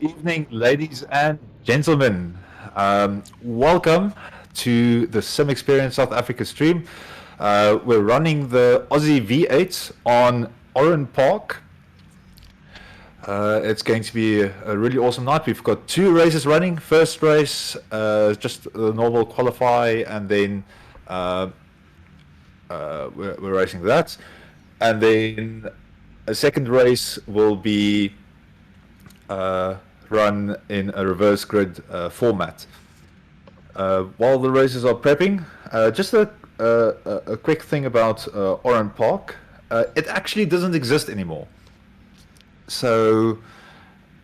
evening, ladies and gentlemen. Welcome to the Sim Experience South Africa stream. We're running the Aussie V8 on Oran Park. It's going to be a really awesome night. We've got two races running. First race, just the normal qualify, and then we're racing that. And then a second race will be run in a reverse grid format. While the races are prepping, just a quick thing about Oran Park. It actually doesn't exist anymore. So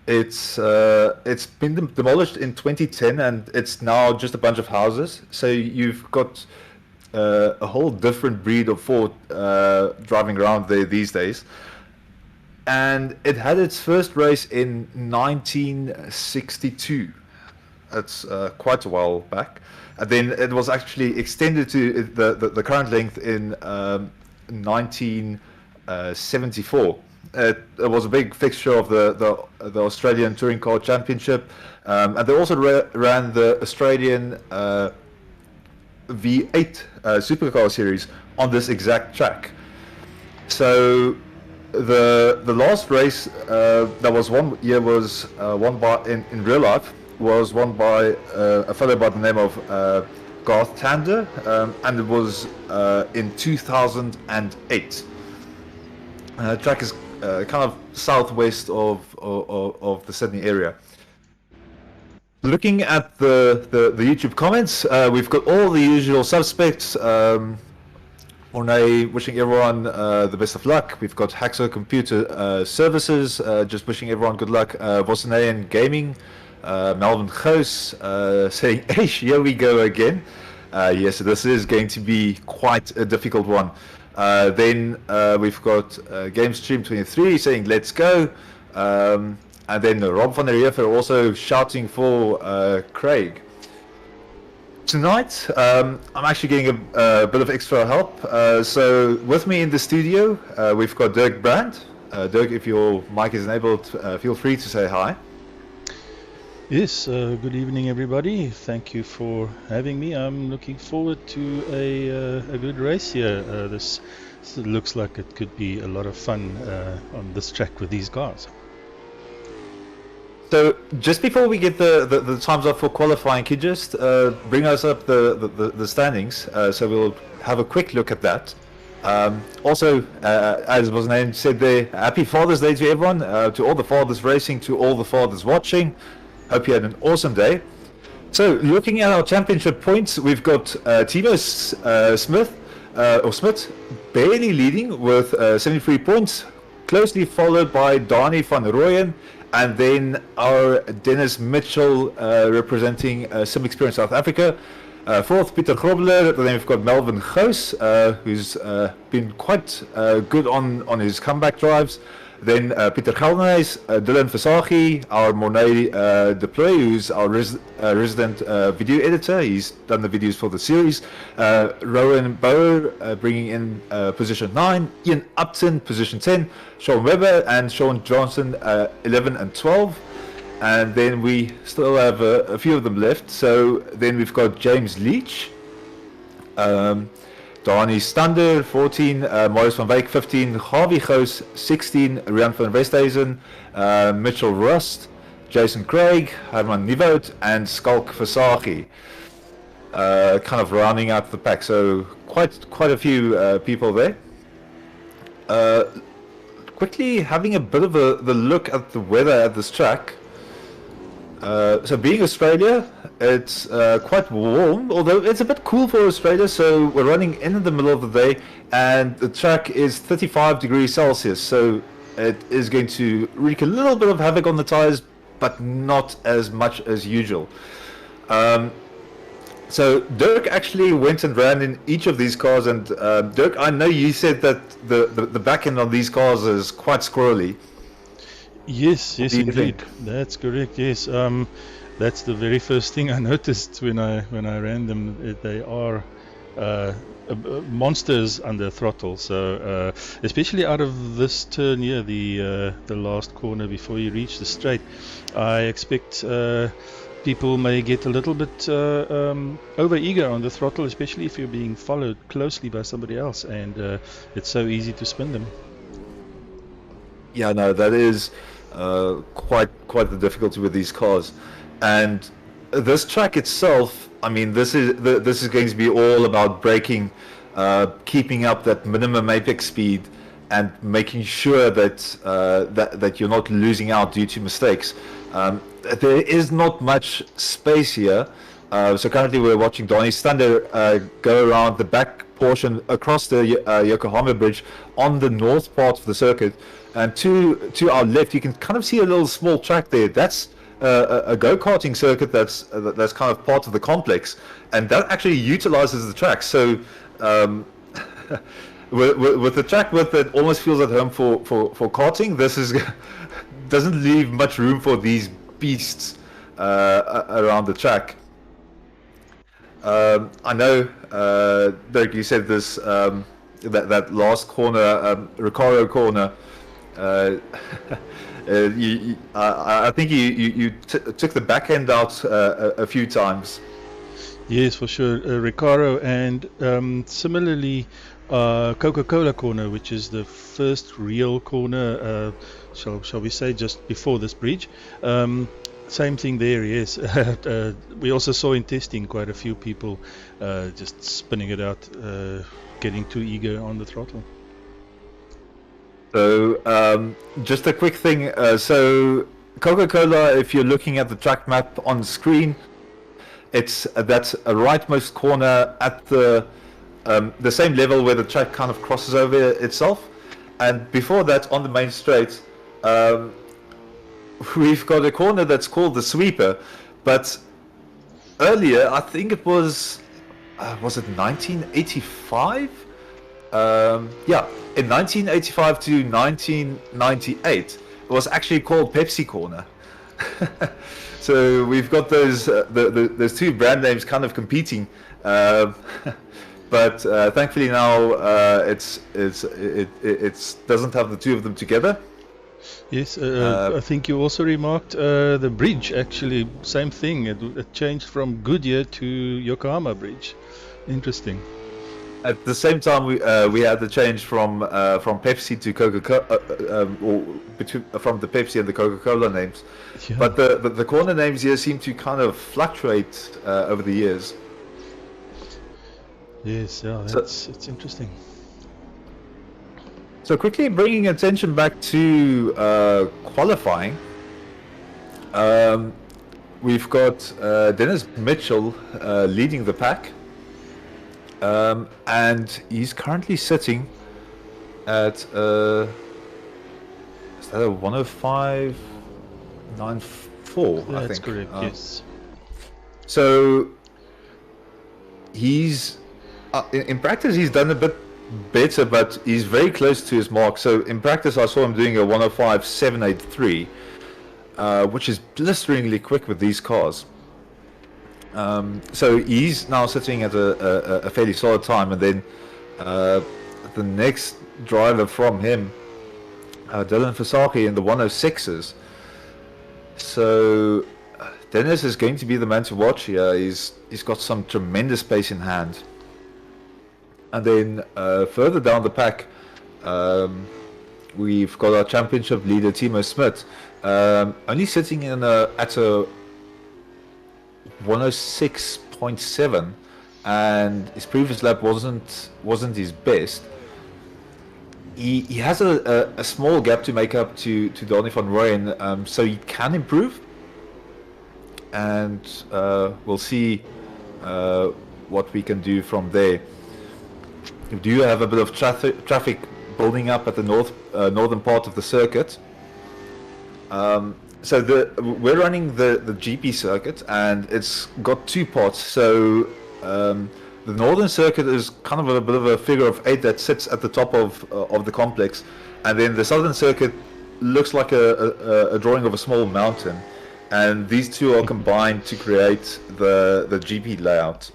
it's been demolished in 2010, and it's now just a bunch of houses. So you've got a whole different breed of Ford driving around there these days. And it had its first race in 1962. That's quite a while back. And then it was actually extended to the current length in 1974. It was a big fixture of the Australian Touring Car Championship. And they also ran the Australian V8 Supercar Series on this exact track. So the last race that was won here was won by in real life was won by a fellow by the name of Garth Tander, and it was in 2008. Track is kind of southwest of the Sydney area. Looking at the YouTube comments, we've got all the usual suspects. Ornay wishing everyone the best of luck. We've got Haxo Computer Services just wishing everyone good luck. Vosenayan Gaming, Melvin Goos saying, "Eish, here we go again." Yes, this is going to be quite a difficult one. Then we've got GameStream23 saying, "Let's go." And then Rob van der Heever also shouting for Craig. Tonight, I'm actually getting a bit of extra help. So with me in the studio, we've got Dirk Brandt. Dirk, if your mic is enabled, feel free to say hi. Yes, good evening everybody. Thank you for having me. I'm looking forward to a good race here. This looks like it could be a lot of fun on this track with these cars. So just before we get the times up for qualifying, can you just bring us up the standings? So we'll have a quick look at that. Also, as was named said there, happy Father's Day to everyone, to all the fathers racing, to all the fathers watching. Hope you had an awesome day. So looking at our championship points, we've got Timo Smith barely leading with 73 points, closely followed by Dani van Rooyen. And then our Dennis Mitchell representing Sim Experience South Africa. Fourth, Pieter Grobler. Then we've got Melvin Goos, who's been quite good on his comeback drives. Then Pieter Gelnhuys, Dylan Versaghi, our Monet Deploy, who's our resident video editor. He's done the videos for the series. Rowan Bauer bringing in position 9. Ian Upton, position 10. Sean Webber and Sean Johnson, 11 and 12. And then we still have a few of them left. So then we've got James Leach. Dani Stander, 14, Maurice van Wyk, 15, Harvey Goos, 16, Rian van Westhuizen, Mitchell Rust, Jason Craig, Herman Nieuwoud, and Skalk Versaghi. Kind of rounding out the pack, so quite a few people there. Quickly having a bit of the look at the weather at this track. So being Australia, it's quite warm, although it's a bit cool for Australia, so we're running in the middle of the day, and the track is 35 degrees Celsius, so it is going to wreak a little bit of havoc on the tires, but not as much as usual. So Dirk actually went and ran in each of these cars, and Dirk, I know you said that the back end on these cars is quite squirrely. Yes, indeed. That's correct. Yes, that's the very first thing I noticed when I ran them. They are monsters under throttle. So especially out of this turn here, the last corner before you reach the straight, I expect people may get a little bit over eager on the throttle, especially if you're being followed closely by somebody else, and it's so easy to spin them. Yeah, no, that is quite the difficulty with these cars, and this track itself. I mean, this is going to be all about braking, keeping up that minimum apex speed, and making sure that that you're not losing out due to mistakes. There is not much space here, so currently we're watching Donnie's Thunder go around the back portion across the Yokohama Bridge on the north part of the circuit, and to our left you can kind of see a little small track there. That's a go-karting circuit that's kind of part of the complex, and that actually utilizes the track. So with the track width that almost feels at home for karting, this is doesn't leave much room for these beasts around the track. I know, Derek, you said this that last corner, Recaro corner. I think you took the back end out a few times. Yes, for sure. Recaro, and similarly Coca-Cola corner, which is the first real corner, shall we say, just before this bridge. Same thing there, yes. We also saw in testing quite a few people just spinning it out, getting too eager on the throttle. So just a quick thing. So Coca-Cola, if you're looking at the track map on screen, it's that's a rightmost corner at the same level where the track kind of crosses over itself, and before that on the main straight. We've got a corner that's called the sweeper, but earlier, I think it was it 1985? Yeah, in 1985 to 1998, it was actually called Pepsi Corner. So we've got those those two brand names kind of competing, but thankfully now it doesn't have the two of them together. Yes, I think you also remarked the bridge, actually, same thing. It changed from Goodyear to Yokohama Bridge. Interesting. At the same time, we had the change from Pepsi to Coca-Cola, or from the Pepsi and the Coca-Cola names. Yeah. But the corner names here seem to kind of fluctuate over the years. Yes, yeah, it's interesting. So quickly bringing attention back to qualifying, we've got Dennis Mitchell leading the pack, and he's currently sitting at is that a 105.94? I That's think. correct, yes. So he's in practice he's done a bit better, but he's very close to his mark. So in practice I saw him doing a 105.783, which is blisteringly quick with these cars. So he's now sitting at a fairly solid time, and then the next driver from him, Dylan Fasaki, in the 106s. So Dennis is going to be the man to watch here. He's got some tremendous pace in hand. And then further down the pack, we've got our championship leader Timo Smit, only sitting in at a 106.7, and his previous lap wasn't his best. He has a small gap to make up to Donny van Rooyen, so he can improve, and we'll see what we can do from there. We do have a bit of traffic building up at the northern part of the circuit. So we're running the GP circuit, and it's got two parts. So the northern circuit is kind of a bit of a figure of eight that sits at the top of the complex, and then the southern circuit looks like a drawing of a small mountain, and these two are combined to create the GP layout.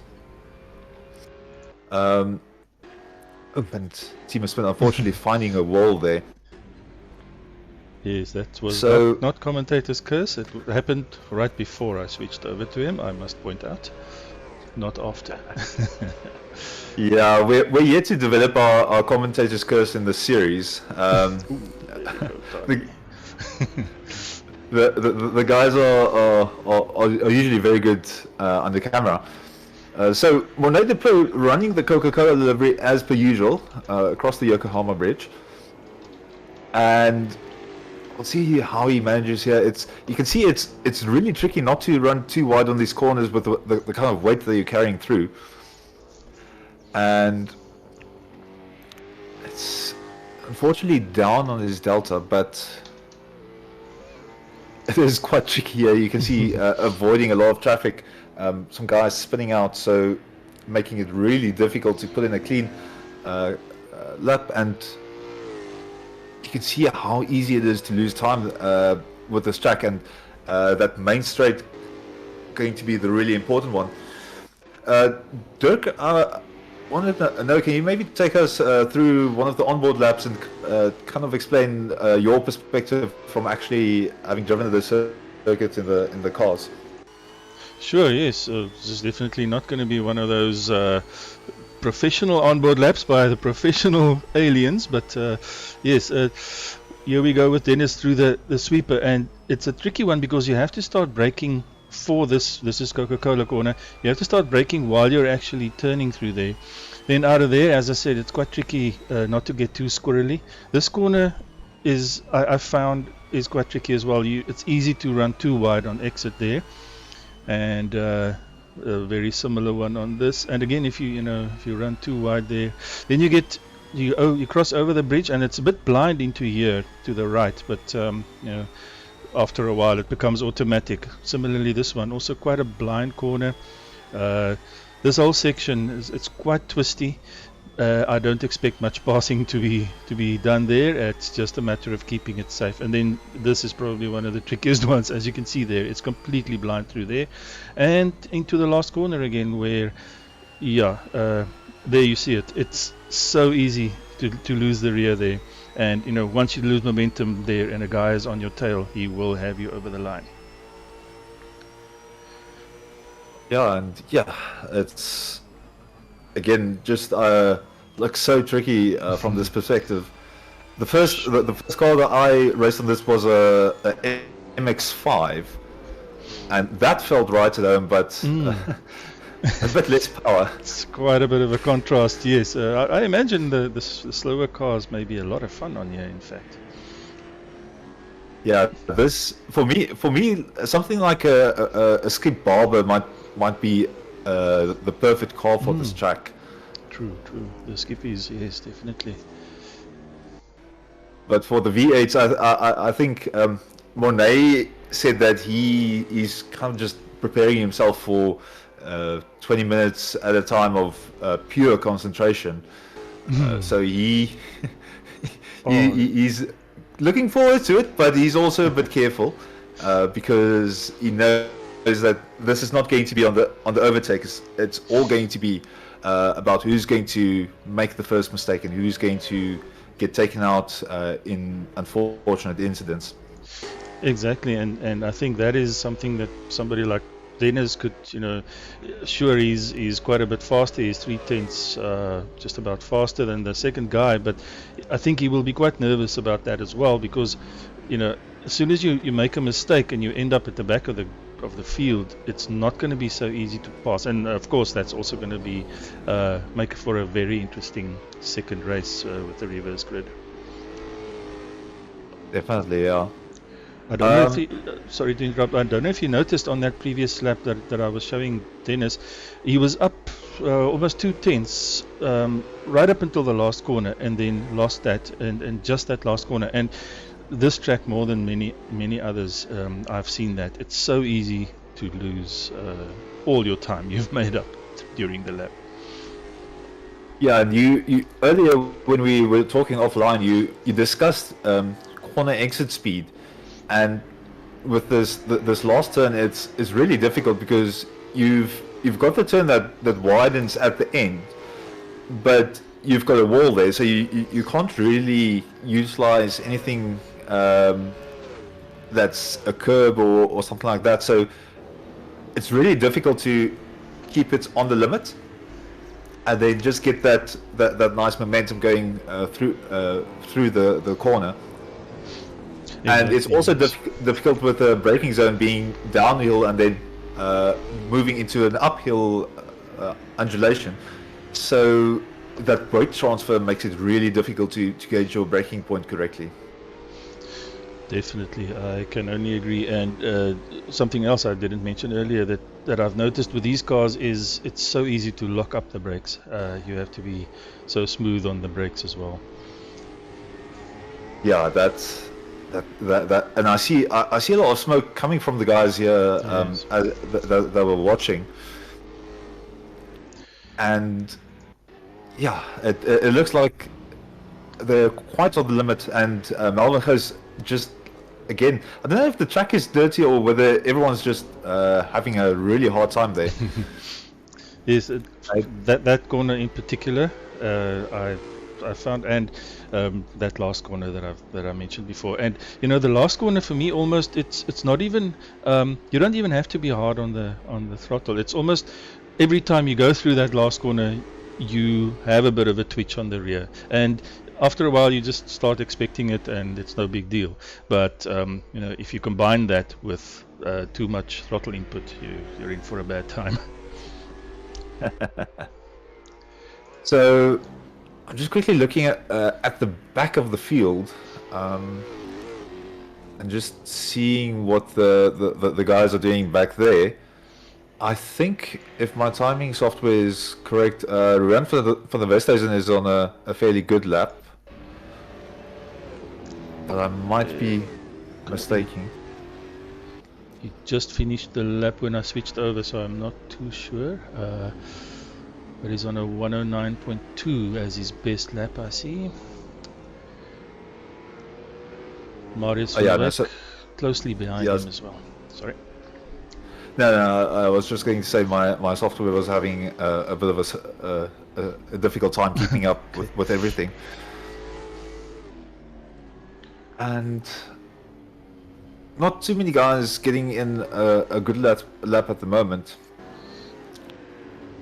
Um, and Timo Spin unfortunately finding a wall there. Yes, that was So not commentator's curse. It happened right before I switched over to him, I must point out. Not after. yeah, we're yet to develop our commentator's curse in the series. Ooh, there you go, the, Tony. the guys are usually very good on the camera. So Monet the Pro running the Coca-Cola delivery as per usual across the Yokohama Bridge, and we'll see how he manages here. You can see it's really tricky not to run too wide on these corners with the kind of weight that you're carrying through, and it's unfortunately down on his delta, but it is quite tricky here. You can see avoiding a lot of traffic. Some guys spinning out, so making it really difficult to put in a clean lap, and you can see how easy it is to lose time with this track, and that main straight going to be the really important one. Dirk, wanted to know, can you maybe take us through one of the onboard laps and kind of explain your perspective from actually having driven the circuit in the cars? Sure, yes. This is definitely not going to be one of those professional onboard laps by the professional aliens, but yes, here we go with Dennis through the sweeper, and it's a tricky one because you have to start braking for this is Coca-Cola corner. You have to start braking while you're actually turning through there. Then out of there, as I said, it's quite tricky not to get too squirrely. This corner is, I found, is quite tricky as well. It's easy to run too wide on exit there, and a very similar one on this. And again, if you run too wide there, then you cross over the bridge, and it's a bit blind into here to the right, but after a while it becomes automatic. Similarly, this one also quite a blind corner. This whole section it's quite twisty. I don't expect much passing to be done there. It's just a matter of keeping it safe. And then this is probably one of the trickiest ones, as you can see there. It's completely blind through there, and into the last corner again, where there you see it. It's so easy to lose the rear there, and once you lose momentum there and a guy is on your tail, he will have you over the line. It's again just looks so tricky from this perspective. The first car that I raced on this was a MX-5, and that felt right at home, but a bit less power. It's quite a bit of a contrast, yes. I imagine the slower cars may be a lot of fun on here, in fact. Yeah, this for me something like a Skip Barber might be the perfect car for this track. True. The Skippies, yes, definitely. But for the V8s, I think Monet said that he's kind of just preparing himself for 20 minutes at a time of pure concentration. So he's looking forward to it, but he's also a bit careful because he knows that this is not going to be on the overtake. It's all going to be about who's going to make the first mistake and who's going to get taken out in unfortunate incidents. Exactly, and I think that is something that somebody like Dennis could, sure he's quite a bit faster. He's 3/10 just about faster than the second guy, but I think he will be quite nervous about that as well, because as soon as you make a mistake and you end up at the back of the field, it's not going to be so easy to pass. And of course, that's also going to be make for a very interesting second race with the reverse grid. Definitely, yeah. I don't know if you, sorry to interrupt. I don't know if you noticed on that previous lap that I was showing Dennis, he was up almost 2/10 right up until the last corner, and then lost that, and just that last corner. And this track, more than many others, I've seen that it's so easy to lose all your time you've made up during the lap. Yeah, and you earlier when we were talking offline, you discussed corner exit speed. And with this last turn, it's really difficult because you've got the turn that widens at the end, but you've got a wall there, so you can't really utilize anything that's a curb or something like that. So it's really difficult to keep it on the limit, and then just get that nice momentum going through the corner. And it's also difficult with the braking zone being downhill and then moving into an uphill undulation. So that weight transfer makes it really difficult to gauge your braking point correctly. Definitely, I can only agree. And something else I didn't mention earlier that I've noticed with these cars is it's so easy to lock up the brakes. You have to be so smooth on the brakes as well. Yeah, that, and I see a lot of smoke coming from the guys here Yes. that were watching, and yeah, it looks like they're quite on the limit, and Melvin goes just again. I don't know if the track is dirty or whether everyone's just having a really hard time there. Yes, that corner in particular, I found, and that last corner that I mentioned before, and the last corner for me almost it's not even you don't even have to be hard on the throttle. It's almost every time you go through that last corner, you have a bit of a twitch on the rear, and after a while you just start expecting it, and it's no big deal. But if you combine that with too much throttle input, you're in for a bad time. So I'm just quickly looking at the back of the field, and just seeing what the guys are doing back there. I think if my timing software is correct, Ruan for the Westhuizen is on a fairly good lap, but I might be mistaken. He just finished the lap when I switched over, so I'm not too sure. But he's on a 109.2 as his best lap, I see. Marius closely behind him as well. Sorry. No, I was just going to say my software was having a bit of a difficult time keeping up with everything. And not too many guys getting in a good lap at the moment.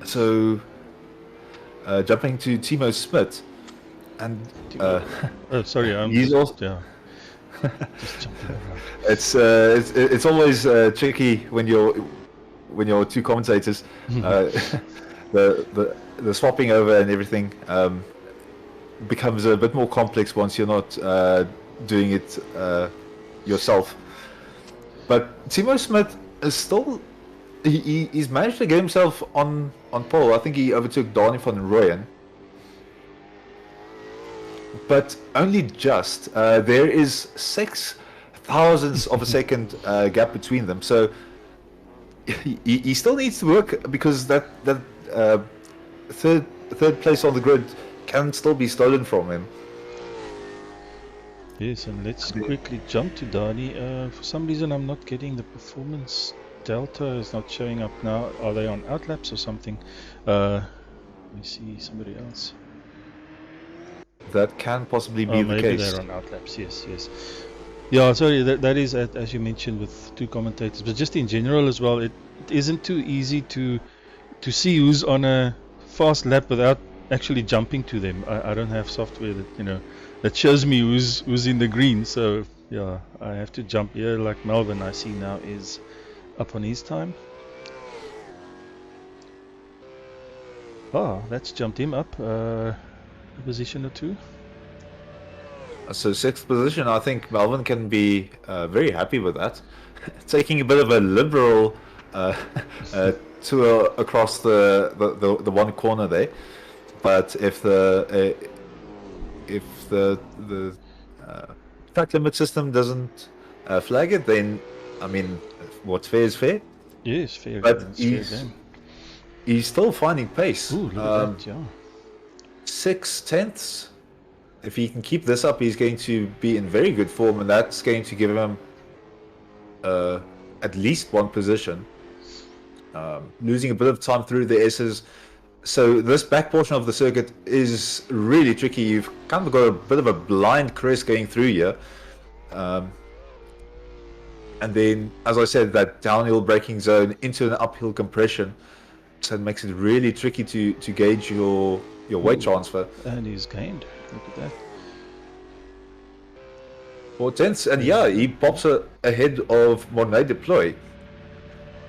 So jumping to Timo Smit, and oh, sorry, he's also just jumping around. It's always tricky when you're two commentators. The swapping over and everything becomes a bit more complex once you're not doing it yourself. But Timo Smit is still he's managed to get himself on pole. I think he overtook Dani van Rooyen, but only just. There is 6 thousandths of a second gap between them, so he still needs to work, because that third place on the grid can still be stolen from him. Yes, and let's quickly jump to Dani. For some reason I'm not getting the performance delta, is not showing up now. Are they on outlaps or something? Let me see, somebody else. That can possibly be the case. Maybe they're on outlaps, yes. Yeah, sorry, that is, as you mentioned, with two commentators, but just in general as well, it isn't too easy to see who's on a fast lap without actually jumping to them. I don't have software that shows me who's in the green, so yeah, I have to jump here. Like Melvin, I see now is up on his time. That's jumped him up a position or two. So 6th position, I think Melvin can be very happy with that. Taking a bit of a liberal tour across the one corner there, but if the track limit system doesn't flag it, then I mean, what's fair is fair. Yes, fair. But he's still finding pace. Ooh, look at that, yeah. 6 tenths. If he can keep this up, he's going to be in very good form, and that's going to give him at least one position. Losing a bit of time through the S's So this back portion of the circuit is really tricky. You've kind of got a bit of a blind crest going through here. And then, as I said, that downhill braking zone into an uphill compression. So it makes it really tricky to gauge your weight transfer. And he's gained. Look at that. 4/10, and yeah, he pops ahead of Mornay Deploy.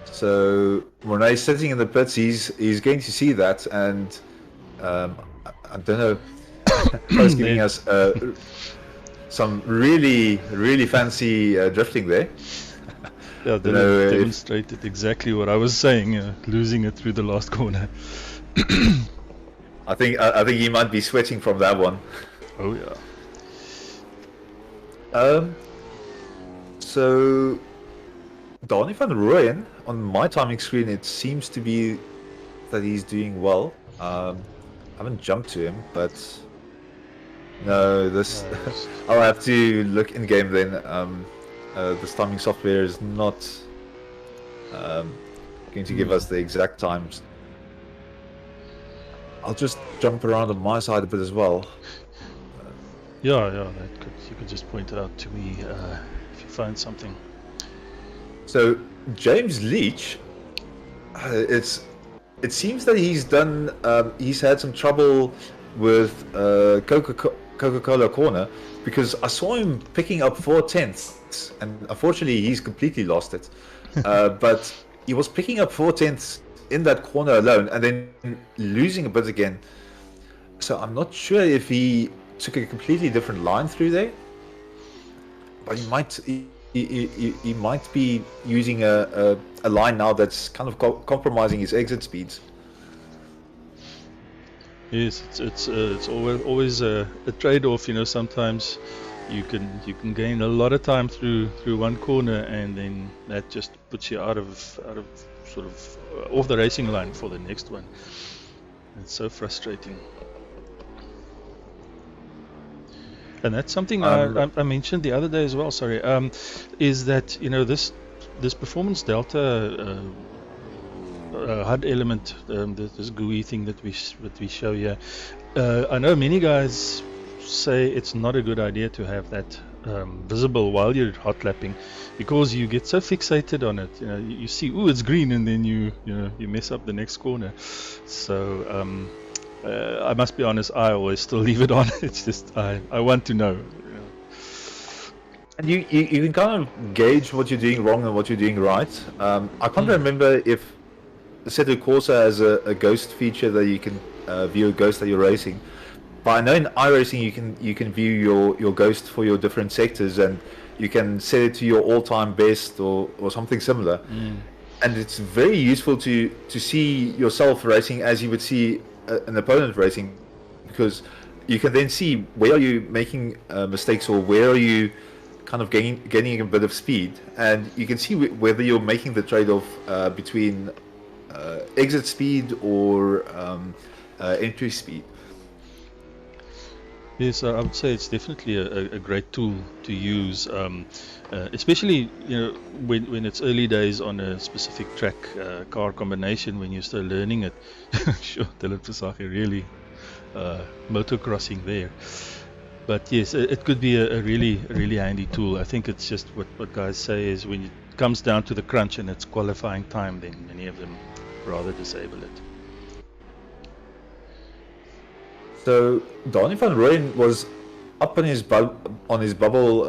So Mornay sitting in the pits, he's going to see that, and I don't know, he's giving us some really fancy drifting there. Yeah, Dylan demonstrated exactly what I was saying, losing it through the last corner. I think he might be sweating from that one. Oh yeah. So Donny van Rooyen, on my timing screen, it seems to be that he's doing well. I haven't jumped to him, but no, this I'll have to look in game then. This timing software is not going to give us the exact times. I'll just jump around on my side a bit as well. Yeah, you could just point it out to me if you find something. So James Leach, it seems that he's had some trouble with Coca-Cola Corner, because I saw him picking up 4/10, and unfortunately he's completely lost it. But he was picking up 4/10 in that corner alone, and then losing a bit again. So I'm not sure if he took a completely different line through there, but he might be using a line now that's kind of compromising his exit speeds. Yes, it's always a trade-off. You know, sometimes you can gain a lot of time through one corner, and then that just puts you out of sort of off the racing line for the next one. It's so frustrating. And that's something I mentioned the other day as well. Sorry, is that, you know, this performance delta HUD element, this GUI thing that we show here. I know many guys say it's not a good idea to have that visible while you're hot lapping, because you get so fixated on it. You know, you see, ooh, it's green, and then you mess up the next corner. So I must be honest, I always still leave it on. It's just I want to know. And you can kind of gauge what you're doing wrong and what you're doing right. I can't remember if Assetto Corsa has a ghost feature that you can view a ghost that you're racing. But I know in iRacing you can view your ghost for your different sectors, and you can set it to your all-time best or something similar. And it's very useful to see yourself racing as you would see an opponent racing, because you can then see where are you making mistakes, or where are you kind of gaining a bit of speed, and you can see whether you're making the trade-off between exit speed or entry speed. Yes, I would say it's definitely a great tool to use, especially, you know, when it's early days on a specific track car combination, when you're still learning it. Sure, Dylan Versage really motocrossing there. But yes, it could be a really handy tool. I think it's just what guys say is, when it comes down to the crunch and it's qualifying time, then many of them rather disable it. So Donny van Rooyen was up on his bubble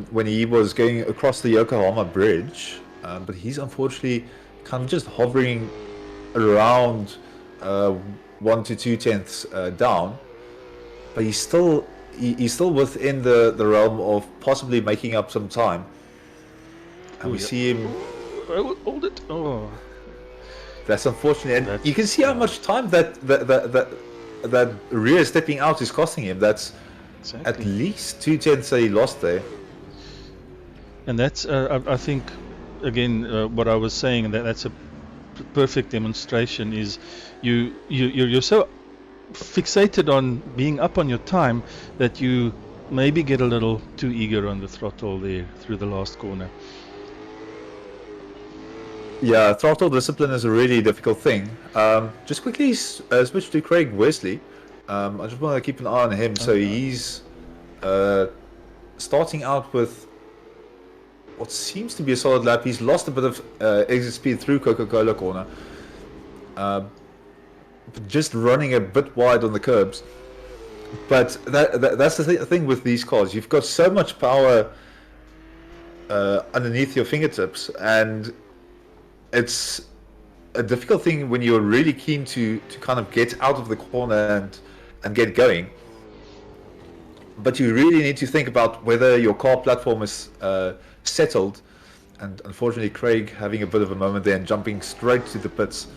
when he was going across the Yokohama Bridge, but he's unfortunately kind of just hovering around 1 to 2 tenths down. But he's still within the realm of possibly making up some time. And we see him. Hold it. Oh, that's unfortunate. And you can see how much time that rear stepping out is costing him. That's exactly at least 2 tenths that he lost there. And that's I think, again, what I was saying, that's a perfect demonstration. Is you're so fixated on being up on your time that you maybe get a little too eager on the throttle there through the last corner. Yeah, throttle discipline is a really difficult thing. Just quickly switch to Craig Wesley. I just want to keep an eye on him. So he's starting out with what seems to be a solid lap. He's lost a bit of exit speed through Coca-Cola corner. Just running a bit wide on the curbs. But that's the thing with these cars. You've got so much power underneath your fingertips, and it's a difficult thing when you're really keen to kind of get out of the corner and get going. But you really need to think about whether your car platform is settled. And unfortunately, Craig having a bit of a moment there and jumping straight to the pits.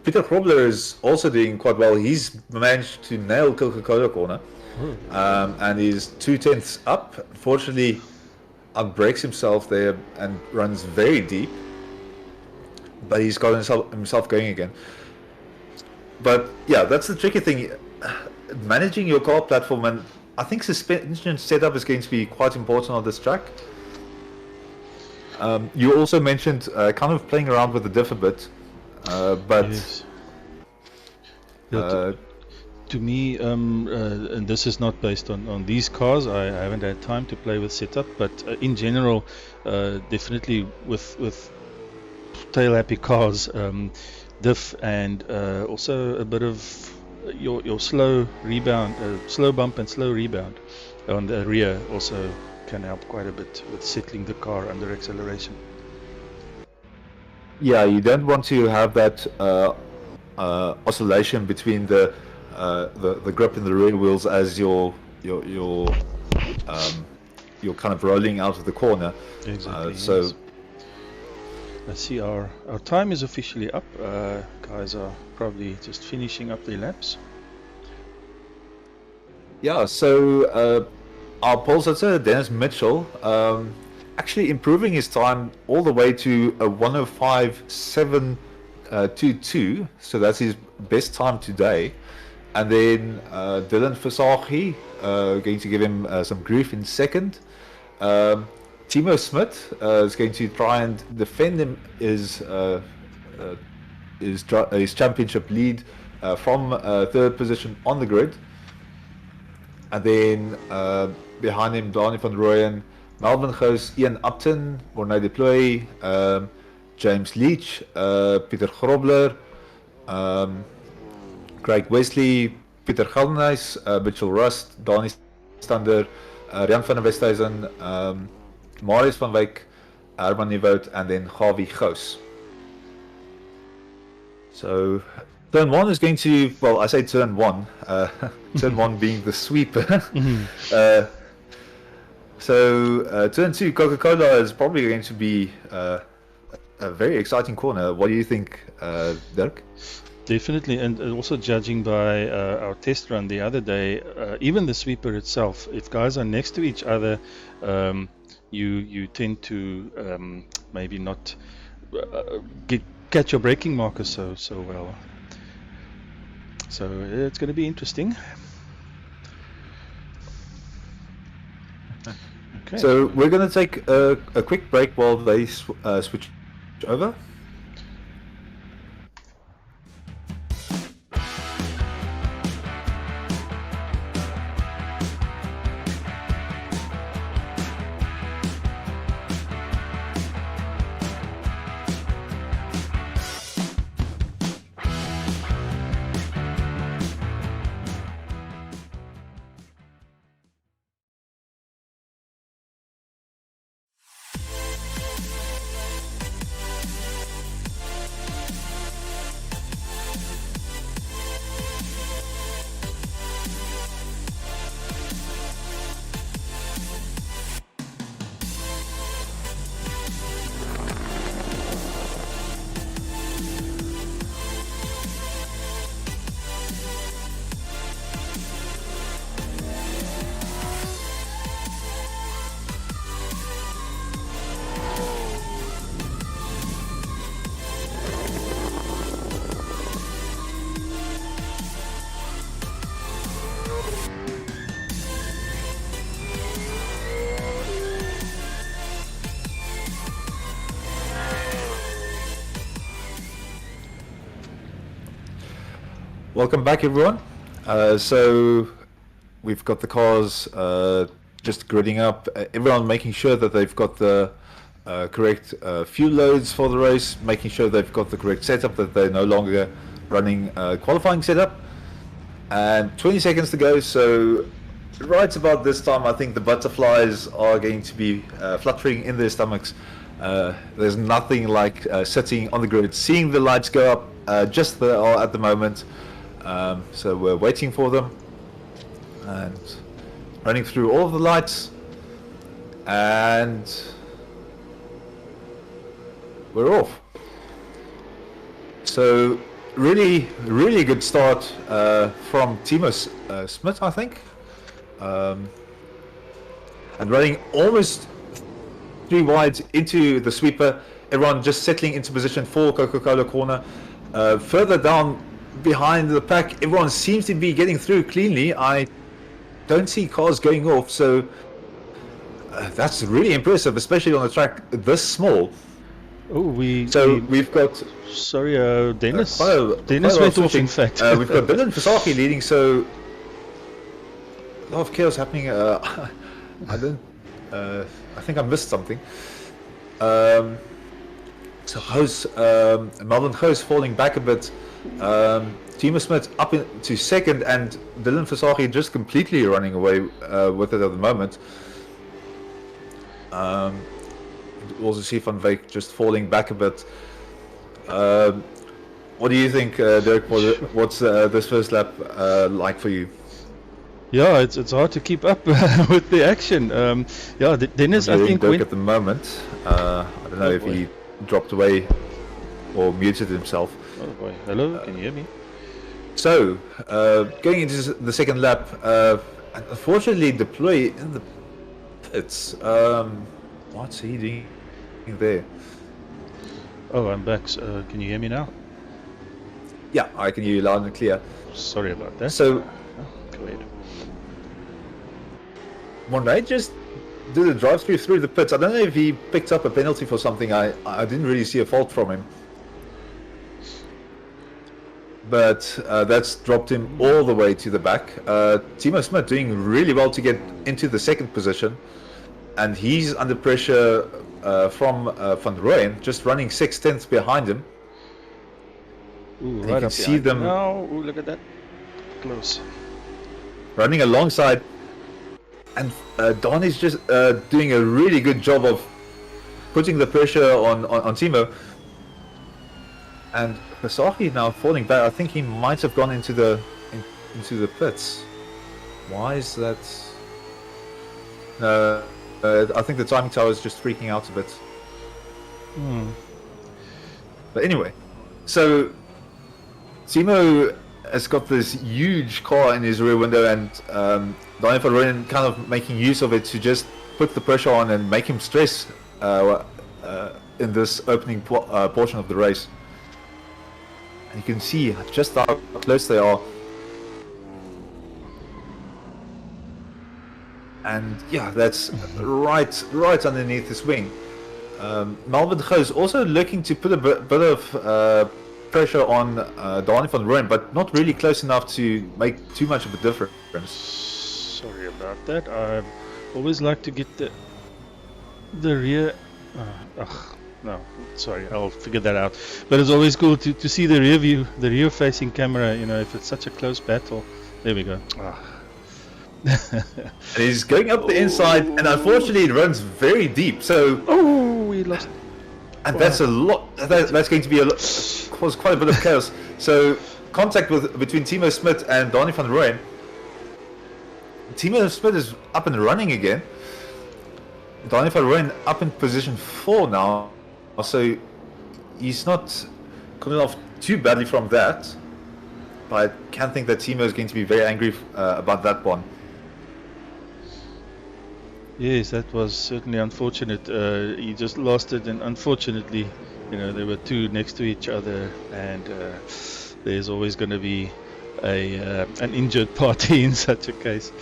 Peter Grobler is also doing quite well. He's managed to nail Coca-Cola corner, and he's 2/10 up. Unfortunately, outbreaks himself there and runs very deep. But he's got himself going again. But yeah, that's the tricky thing. Managing your car platform, and I think suspension setup is going to be quite important on this track. You also mentioned kind of playing around with the diff a bit, but Yes. To me, and this is not based on these cars, I haven't had time to play with setup, but in general, definitely with tail happy cars, diff and also a bit of your slow rebound, slow bump and slow rebound on the rear also can help quite a bit with settling the car under acceleration. yeah, you don't want to have that oscillation between the grip in the rear wheels as you're kind of rolling out of the corner. Exactly. So yes. Let's see, our time is officially up. Guys are probably just finishing up their laps. yeah, so our pole sitter, Dennis Mitchell, actually improving his time all the way to a 105.722. So that's his best time today. And then Dylan Versace, going to give him some grief in second. Timo Smith is going to try and defend him his championship lead from third position on the grid. And then behind him, Donnie van Rooyen, Melvin Gous, Ian Upton, Mornay Deploy, James Leach, Peter Grobler, Craig Wesley, Peter Geldenhuis, Mitchell Rust, Donnie Stander, Rian van der Westhuizen, Marius van Wyk, Herman Nieuwoud, and then Gavi Gous. So turn one is going to, well, I say turn one, turn one being the sweeper. So turn two, Coca-Cola is probably going to be a very exciting corner. What do you think, Dirk? Definitely, and also judging by our test run the other day, even the sweeper itself, if guys are next to each other, you tend to maybe not catch your braking markers so well. So it's going to be interesting. Okay. So we're going to take a quick break while they switch over. Welcome back, everyone. So we've got the cars just gridding up. Everyone making sure that they've got the correct fuel loads for the race, making sure they've got the correct setup, that they're no longer running qualifying setup. And 20 seconds to go. So right about this time, I think the butterflies are going to be fluttering in their stomachs. There's nothing like sitting on the grid, seeing the lights go up just there are at the moment. So we're waiting for them and running through all of the lights, and we're off. So really good start from Timo Smith, I think, and running almost 3 wide into the sweeper. Everyone just settling into position for Coca-Cola corner. Further down behind the pack, everyone seems to be getting through cleanly. I don't see cars going off, so that's really impressive, especially on a track this small. Oh, we've got sorry, Dennis. Dennis went off, in fact. We've got Dylan Fasaki leading, so a lot of chaos happening. I think I missed something. So Melvin Goos falling back a bit. Timo Smith up into second, and Dylan Fasaki just completely running away with it at the moment. Also see Van Wyk just falling back a bit. What do you think, Dirk? What's this first lap like for you? Yeah, it's hard to keep up with the action. Dennis, I think Dirk at the moment. I don't know if he dropped away or muted himself. Oh boy, hello, can you hear me? So, going into the second lap, unfortunately Deploy in the pits. What's he doing there? Oh, I'm back. Can you hear me now? Yeah, I can hear you loud and clear. Sorry about that. So, go ahead. Monday just did a drive-through through the pits. I don't know if he picked up a penalty for something. I didn't really see a fault from him. But that's dropped him all the way to the back. Timo Smith doing really well to get into the second position, and he's under pressure from Van Rooyen, just running 6/10 behind him. Ooh, right, you can up see them now. Ooh, look at that, close. Running alongside, and Don is just doing a really good job of putting the pressure on Timo. And Fasaki now falling back. I think he might have gone into the pits. Why is that? I think the timing tower is just freaking out a bit. But anyway, so Timo has got this huge car in his rear window, and Daniel van Rooyen kind of making use of it to just put the pressure on and make him stress in this opening portion of the race. And you can see just how close they are. And yeah, that's right underneath his wing. Melvin Goos also looking to put a bit of pressure on Daniel van Rooyen, but not really close enough to make too much of a difference. Sorry about that. I always like to get the rear. No, sorry, I'll figure that out. But it's always cool to see the rear view, the rear facing camera, you know, if it's such a close battle. There we go. And he's going up the inside, and unfortunately it runs very deep, so we lost. And that's a lot. That's going to be cause quite a bit of chaos. So contact between Timo Smith and Daniel van Rooyen. Timo Smith is up and running again. Daniel van Rooyen up in position 4 now, so he's not coming off too badly from that. But I can think that Timo is going to be very angry about that one. Yes, that was certainly unfortunate. He just lost it, and unfortunately, you know, there were 2 next to each other, and there's always going to be an injured party in such a case.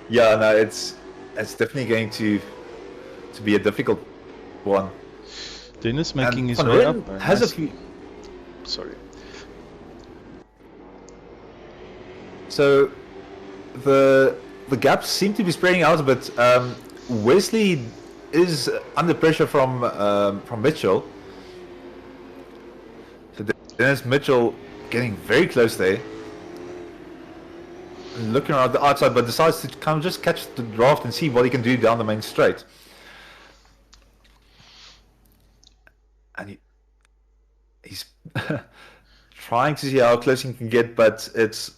Yeah, no, it's definitely going to be a difficult one. Dennis making his Van way Rooyen up. has a few. Sorry. So the gaps seem to be spreading out a bit. Wesley is under pressure from Mitchell. So Dennis Mitchell getting very close there. Looking around the outside, but decides to kind of just catch the draft and see what he can do down the main straight. And he's trying to see how close he can get, but it's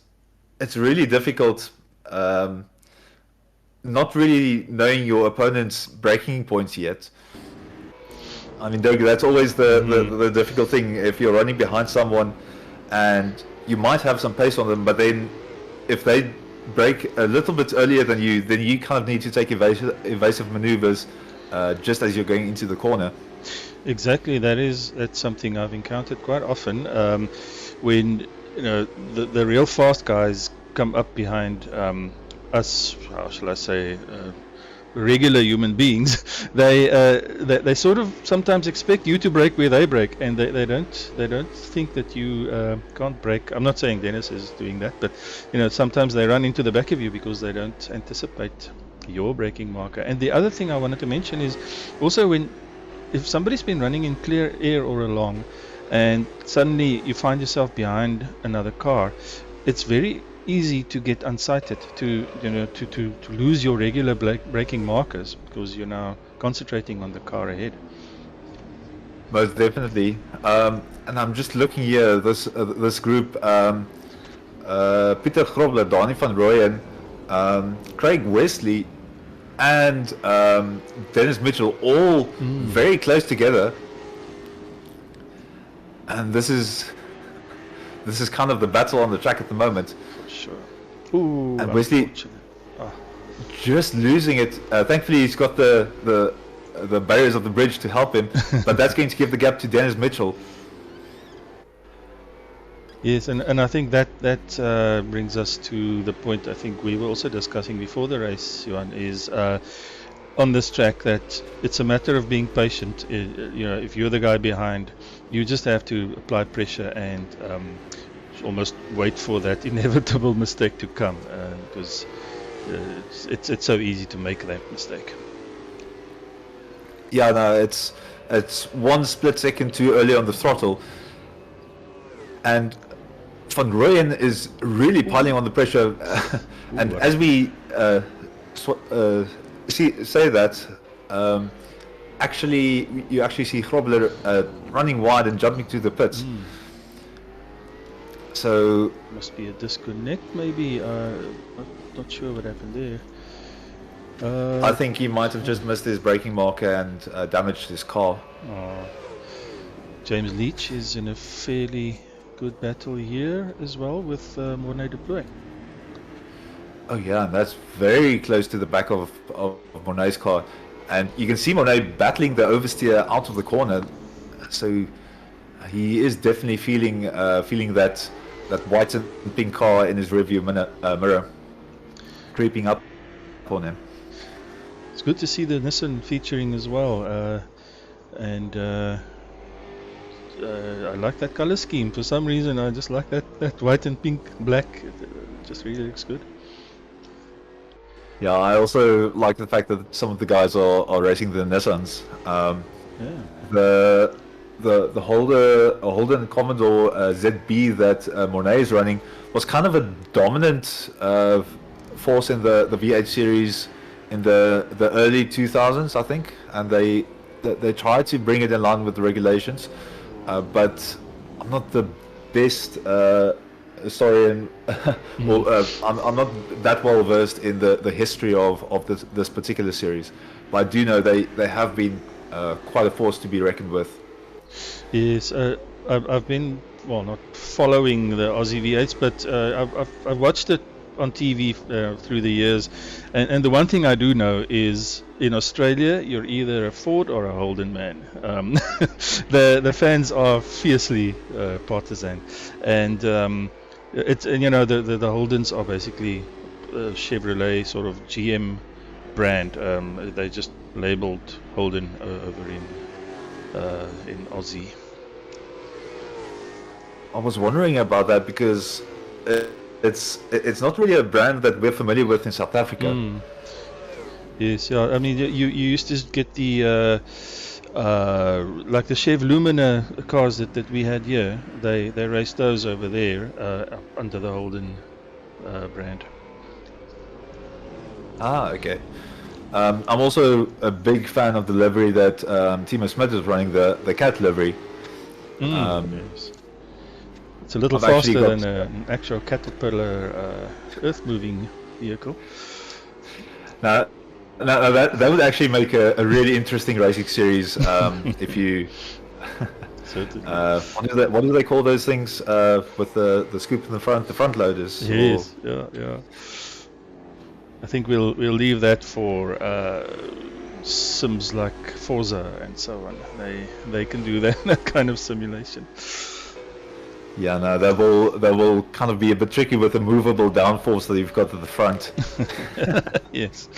really difficult. Not really knowing your opponent's breaking points yet. I mean, Doug, that's always the difficult thing. If you're running behind someone and you might have some pace on them, but then if they break a little bit earlier than you, then you kind of need to take evasive maneuvers just as you're going into the corner. Exactly, that's something I've encountered quite often. When the real fast guys come up behind us, how shall I say, regular human beings, they sort of sometimes expect you to break where they break, and they don't think that you can't break. I'm not saying Dennis is doing that, but sometimes they run into the back of you because they don't anticipate your braking marker. And the other thing I wanted to mention is also if somebody's been running in clear air all along, and suddenly you find yourself behind another car, it's very easy to get unsighted, to lose your regular braking markers because you're now concentrating on the car ahead. Most definitely. And I'm just looking here, this group, Pieter Grobler, Donnie van Rooyen, Craig Wesley, and Dennis Mitchell, all very close together. And this is kind of the battle on the track at the moment. Sure. Ooh, and Wesley just losing it. Thankfully, he's got the barriers of the bridge to help him, but that's going to give the gap to Dennis Mitchell. Yes, and I think that brings us to the point I think we were also discussing before the race, Johan, is on this track that it's a matter of being patient. If you're the guy behind, you just have to apply pressure and almost wait for that inevitable mistake to come, because it's so easy to make that mistake. Yeah, no, it's one split second too early on the throttle, and Van Rooyen is really piling on the pressure. And as we say that, you actually see Grobler running wide and jumping to the pits. So must be a disconnect, maybe. Not sure what happened there. I think he might have just missed his braking marker and damaged his car. James Leach is in a fairly good battle here as well with Mornay Deploy. Oh yeah, and that's very close to the back of Mornay's car, and you can see Mornay battling the oversteer out of the corner. So he is definitely feeling that white and pink car in his rearview mirror creeping up on him. It's good to see the Nissan featuring as well, and I like that color scheme. For some reason, I just like that white and pink black. It just really looks good. Yeah, I also like the fact that some of the guys are racing the Nissans. The Holden Commodore ZB that Mornay is running was kind of a dominant force in the V8 series in the early 2000s, I think, and they tried to bring it in line with the regulations, but I'm not the best historian. Well, I'm not that well versed in the history of this particular series, but I do know they have been quite a force to be reckoned with. Yes, I've been not following the Aussie V8s, but I've watched it on TV through the years, and the one thing I do know is in Australia you're either a Ford or a Holden man. The fans are fiercely partisan, and it's the Holdens are basically Chevrolet sort of GM brand. They just labeled Holden over in Aussie. I was wondering about that because it's not really a brand that we're familiar with in South Africa. Mm. Yes, yeah. I mean, you used to get the like the Chev Lumina cars that we had here. They raced those over there up under the Holden brand. Ah, okay. I'm also a big fan of the livery that Timo Smith is running, the cat livery. Yes. It's a little I've actually faster got- than an actual Caterpillar earth-moving vehicle. Now, that would actually make a really interesting racing series if you. Certainly. What do they call those things with the scoop in the front loaders? Yes, yeah. I think we'll leave that for sims like Forza and so on. They can do that kind of simulation. Yeah, no, that will kind of be a bit tricky with the movable downforce that you've got at the front. Yes.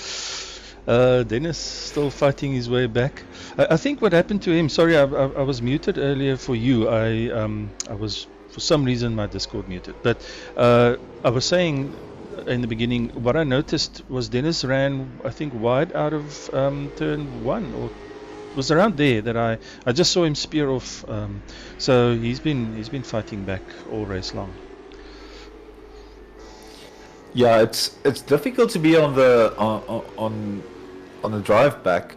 Dennis still fighting his way back. I think what happened to him. Sorry, I was muted earlier for you. I was for some reason my Discord muted. But I was saying in the beginning what I noticed was Dennis ran I think wide out of turn 1 or it was around there that I just saw him spear off. So he's been fighting back all race long. Yeah, it's difficult to be on the drive back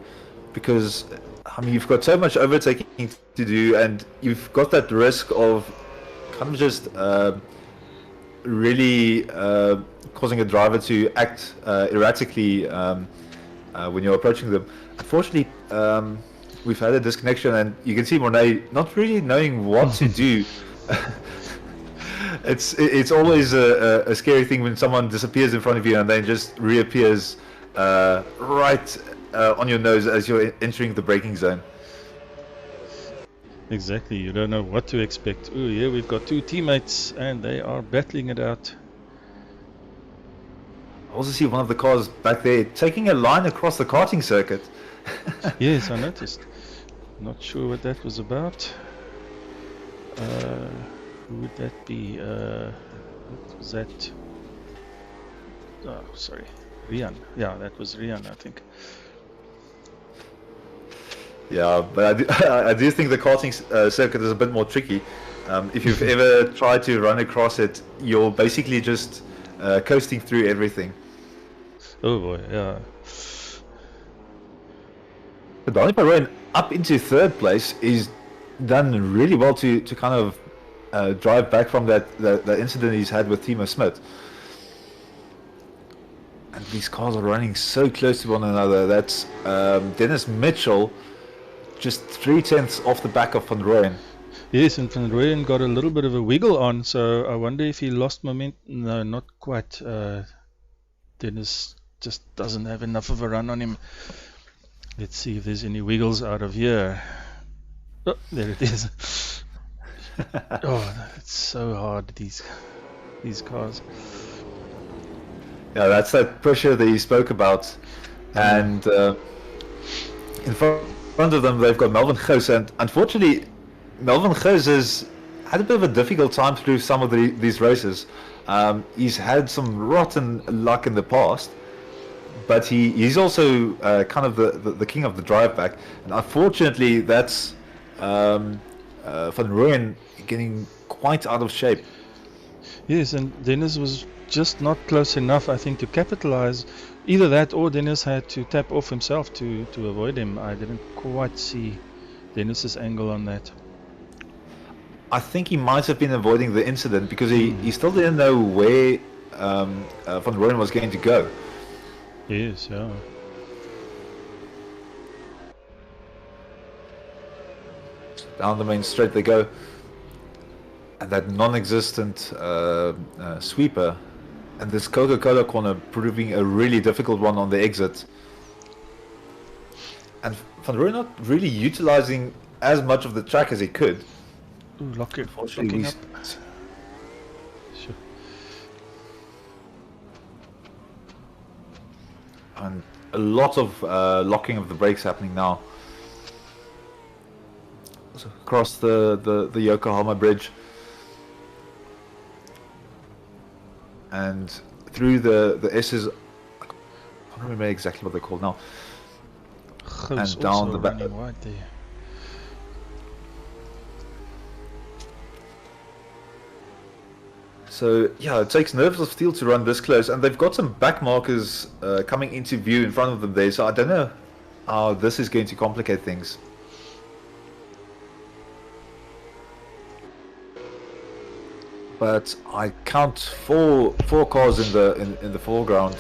because I mean you've got so much overtaking to do and you've got that risk of kind of just really causing a driver to act erratically when you're approaching them. Unfortunately, we've had a disconnection and you can see Mornay not really knowing what to do. It's always a scary thing when someone disappears in front of you and then just reappears right on your nose as you're entering the braking zone. Exactly, you don't know what to expect. Oh yeah, we've got two teammates and they are battling it out. I also see one of the cars back there taking a line across the karting circuit. Yes, I noticed. Not sure what that was about. Who would that be? What was that? Oh, sorry. Rian. Yeah, that was Rian, I think. Yeah, but I do think the karting circuit is a bit more tricky. If you've ever tried to run across it, you're basically just coasting through everything. Oh boy, yeah. But Donny Perrin up into third place is done really well to kind of drive back from that incident he's had with Timo Smith. And these cars are running so close to one another. That's Dennis Mitchell just 3/10 off the back of Van Rooyen. Yes, and Van Rooyen got a little bit of a wiggle on, so I wonder if he lost momentum. No, not quite. Dennis just doesn't have enough of a run on him. Let's see if there's any wiggles out of here. Oh, there it is. Oh, it's so hard, these cars. Yeah, that's that pressure that you spoke about. And in front of them, they've got Melvin Gous. And unfortunately, Melvin Gous has had a bit of a difficult time through some of these races. He's had some rotten luck in the past. But he's also kind of the king of the drive back. And unfortunately, that's Van Rooyen getting quite out of shape. Yes, and Dennis was just not close enough, I think, to capitalize. Either that or Dennis had to tap off himself to avoid him. I didn't quite see Dennis's angle on that. I think he might have been avoiding the incident because he still didn't know where Van Rooyen was going to go. Yes, yeah. Down the main straight they go. And that non-existent sweeper. And this Coca-Cola corner proving a really difficult one on the exit. And Van Rooyen not really utilizing as much of the track as he could. Ooh, locking up. Sure. And a lot of locking of the brakes happening now. So across the Yokohama bridge. and through the S's. I can't remember exactly what they're called now. And down the back. Running wide there. So yeah, it takes nerves of steel to run this close, and they've got some back markers coming into view in front of them there. So I don't know how this is going to complicate things. But I count four cars in the foreground.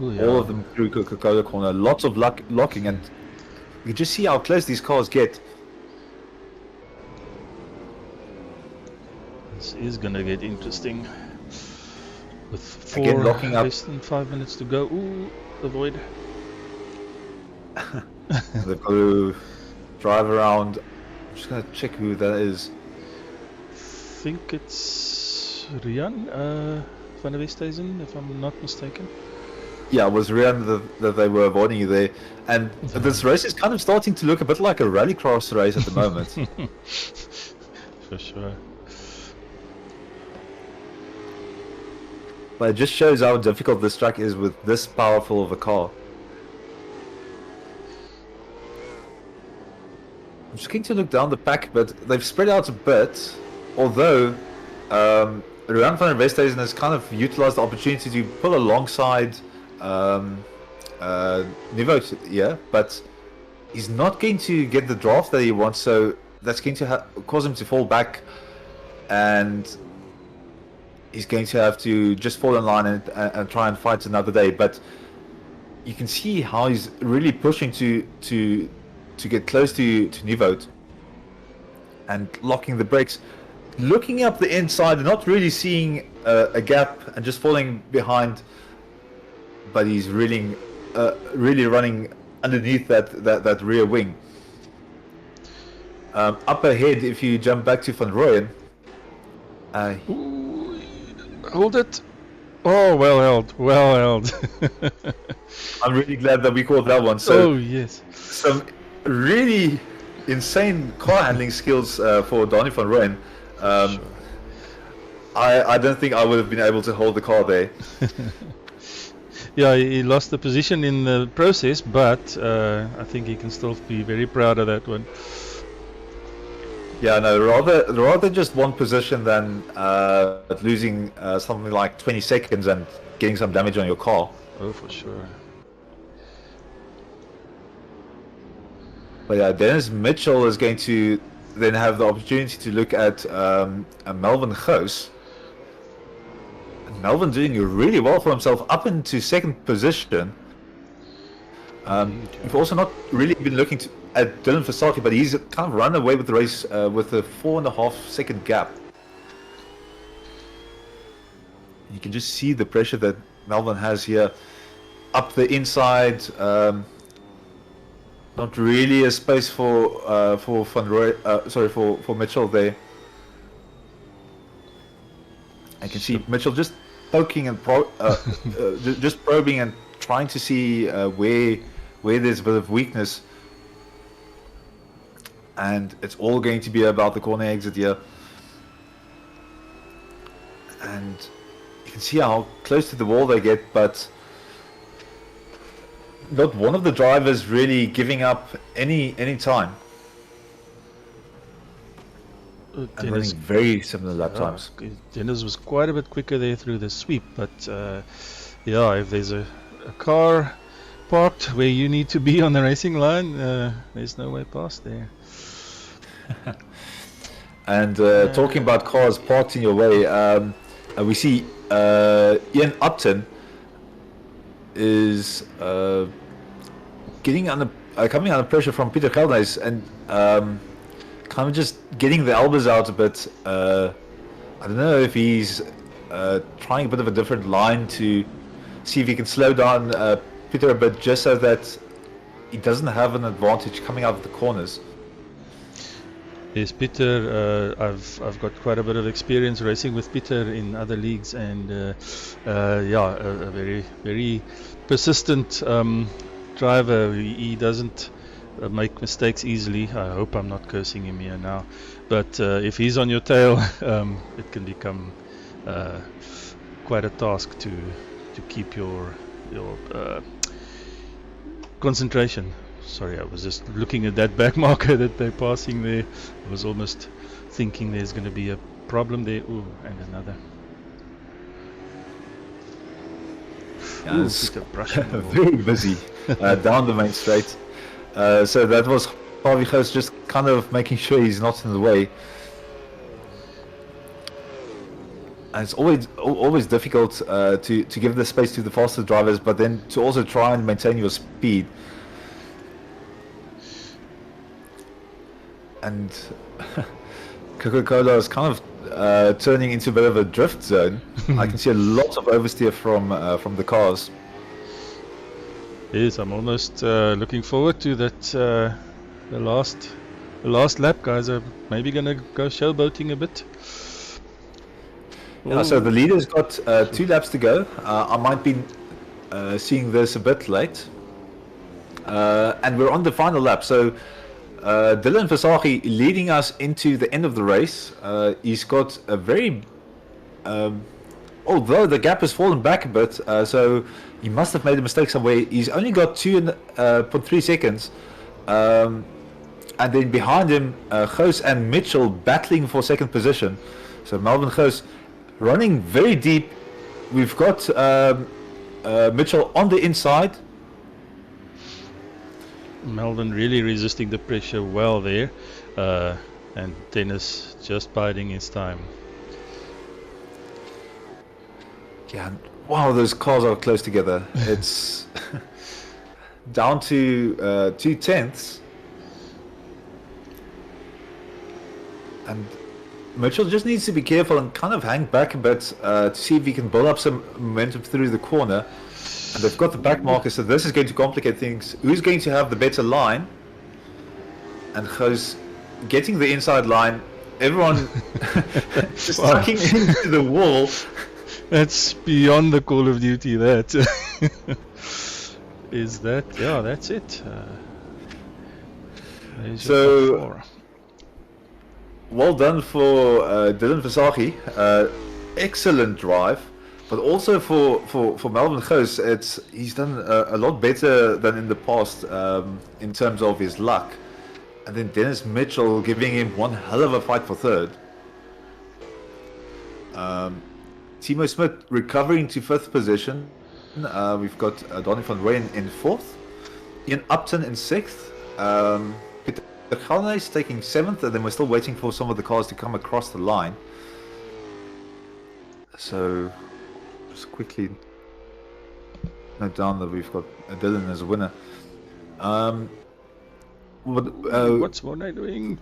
Ooh, yeah. All of them through Coca-Cola corner. Lots of locking, and you just see how close these cars get. This is gonna get interesting. With Again, locking up. less than 5 minutes to go. Ooh, avoid. They've got to drive around. I'm just gonna check who that is. I think it's Rian van der Westhuizen, if I'm not mistaken. Yeah, it was Rian that they were avoiding you there. And this race is kind of starting to look a bit like a rallycross race at the moment. For sure. But it just shows how difficult this track is with this powerful of a car. I'm just going to look down the pack, but they've spread out a bit. Although Ruan van der Westhuizen has kind of utilized the opportunity to pull alongside Nivo here, but he's not going to get the draft that he wants, so that's going to cause him to fall back, and he's going to have to just fall in line and try and fight another day. But you can see how he's really pushing to get close to Nivo and locking the brakes, looking up the inside and not really seeing a gap and just falling behind, but he's really running underneath that rear wing. Up ahead, if you jump back to Van Rooyen, Ooh, hold it. Oh, well held. I'm really glad that we caught that one. So oh yes, some really insane car handling skills for Donny van Rooyen. sure. I don't think I would have been able to hold the car there. Yeah, he lost the position in the process, but I think he can still be very proud of that one. Yeah, no, rather just one position than losing something like 20 seconds and getting some damage on your car. Oh, for sure. But yeah, Dennis Mitchell is going to then have the opportunity to look at Melvin Goos. Melvin doing really well for himself up into second position. We've also not really been looking at Dylan Versace, but he's kind of run away with the race with a 4.5 second gap. You can just see the pressure that Melvin has here up the inside. Not really a space for Van Rooyen, for Mitchell there. I can see Mitchell just poking and just probing and trying to see where there's a bit of weakness, and it's all going to be about the corner exit here. And you can see how close to the wall they get, but not one of the drivers really giving up any time. And running very similar lap times. Dennis was quite a bit quicker there through the sweep, but yeah, if there's a car parked where you need to be on the racing line, there's no way past there. And talking about cars parked in your way, we see Ian Upton is coming under pressure from Peter Geldenhuis, and kind of just getting the elbows out a bit. I don't know if he's trying a bit of a different line to see if he can slow down Peter a bit, just so that he doesn't have an advantage coming out of the corners. Yes, Peter, I've got quite a bit of experience racing with Peter in other leagues, and yeah, a very, very persistent driver. He doesn't make mistakes easily. I hope I'm not cursing him here now, but if he's on your tail, it can become quite a task to keep your concentration. Sorry, I was just looking at that back marker that they're passing there. I was almost thinking there's going to be a problem there. Ooh, and another. Yeah, it's very busy down the main straight. So that was Harvey Ghost just kind of making sure he's not in the way. And it's always difficult to give the space to the faster drivers, but then to also try and maintain your speed. And Coca-Cola is kind of turning into a bit of a drift zone. I can see a lot of oversteer from the cars. Yes, I'm almost looking forward to that. The last lap, guys are maybe gonna go showboating a bit. Yeah, so the leader's got 2 laps to go. I might be seeing this a bit late. And we're on the final lap. So Dylan Versaghi leading us into the end of the race. He's got a very... although the gap has fallen back a bit, so he must have made a mistake somewhere. He's only got 2.3 seconds. And then behind him, Ghost and Mitchell battling for second position. So Melvin Ghost running very deep. We've got Mitchell on the inside. Melvin really resisting the pressure well there, and Dennis just biding his time. Yeah, wow, those cars are close together. It's down to 2 tenths. And Mitchell just needs to be careful and kind of hang back a bit to see if he can build up some momentum through the corner. And they've got the back marker, so this is going to complicate things. Who's going to have the better line? And Ghost getting the inside line. Everyone just sucking into the wall. That's beyond the Call of Duty, that. Is that? Yeah, that's it. So, well done for Dylan Versaghi. Excellent drive. But also for Melvin Ghost, he's done a lot better than in the past in terms of his luck. And then Dennis Mitchell giving him one hell of a fight for third. Timo Smith recovering to 5th position. We've got Donny van Rooyen in 4th. Ian Upton in 6th. Peter Galnes taking 7th, and then we're still waiting for some of the cars to come across the line. So just quickly note down that we've got Dylan as a winner. What's Monet doing?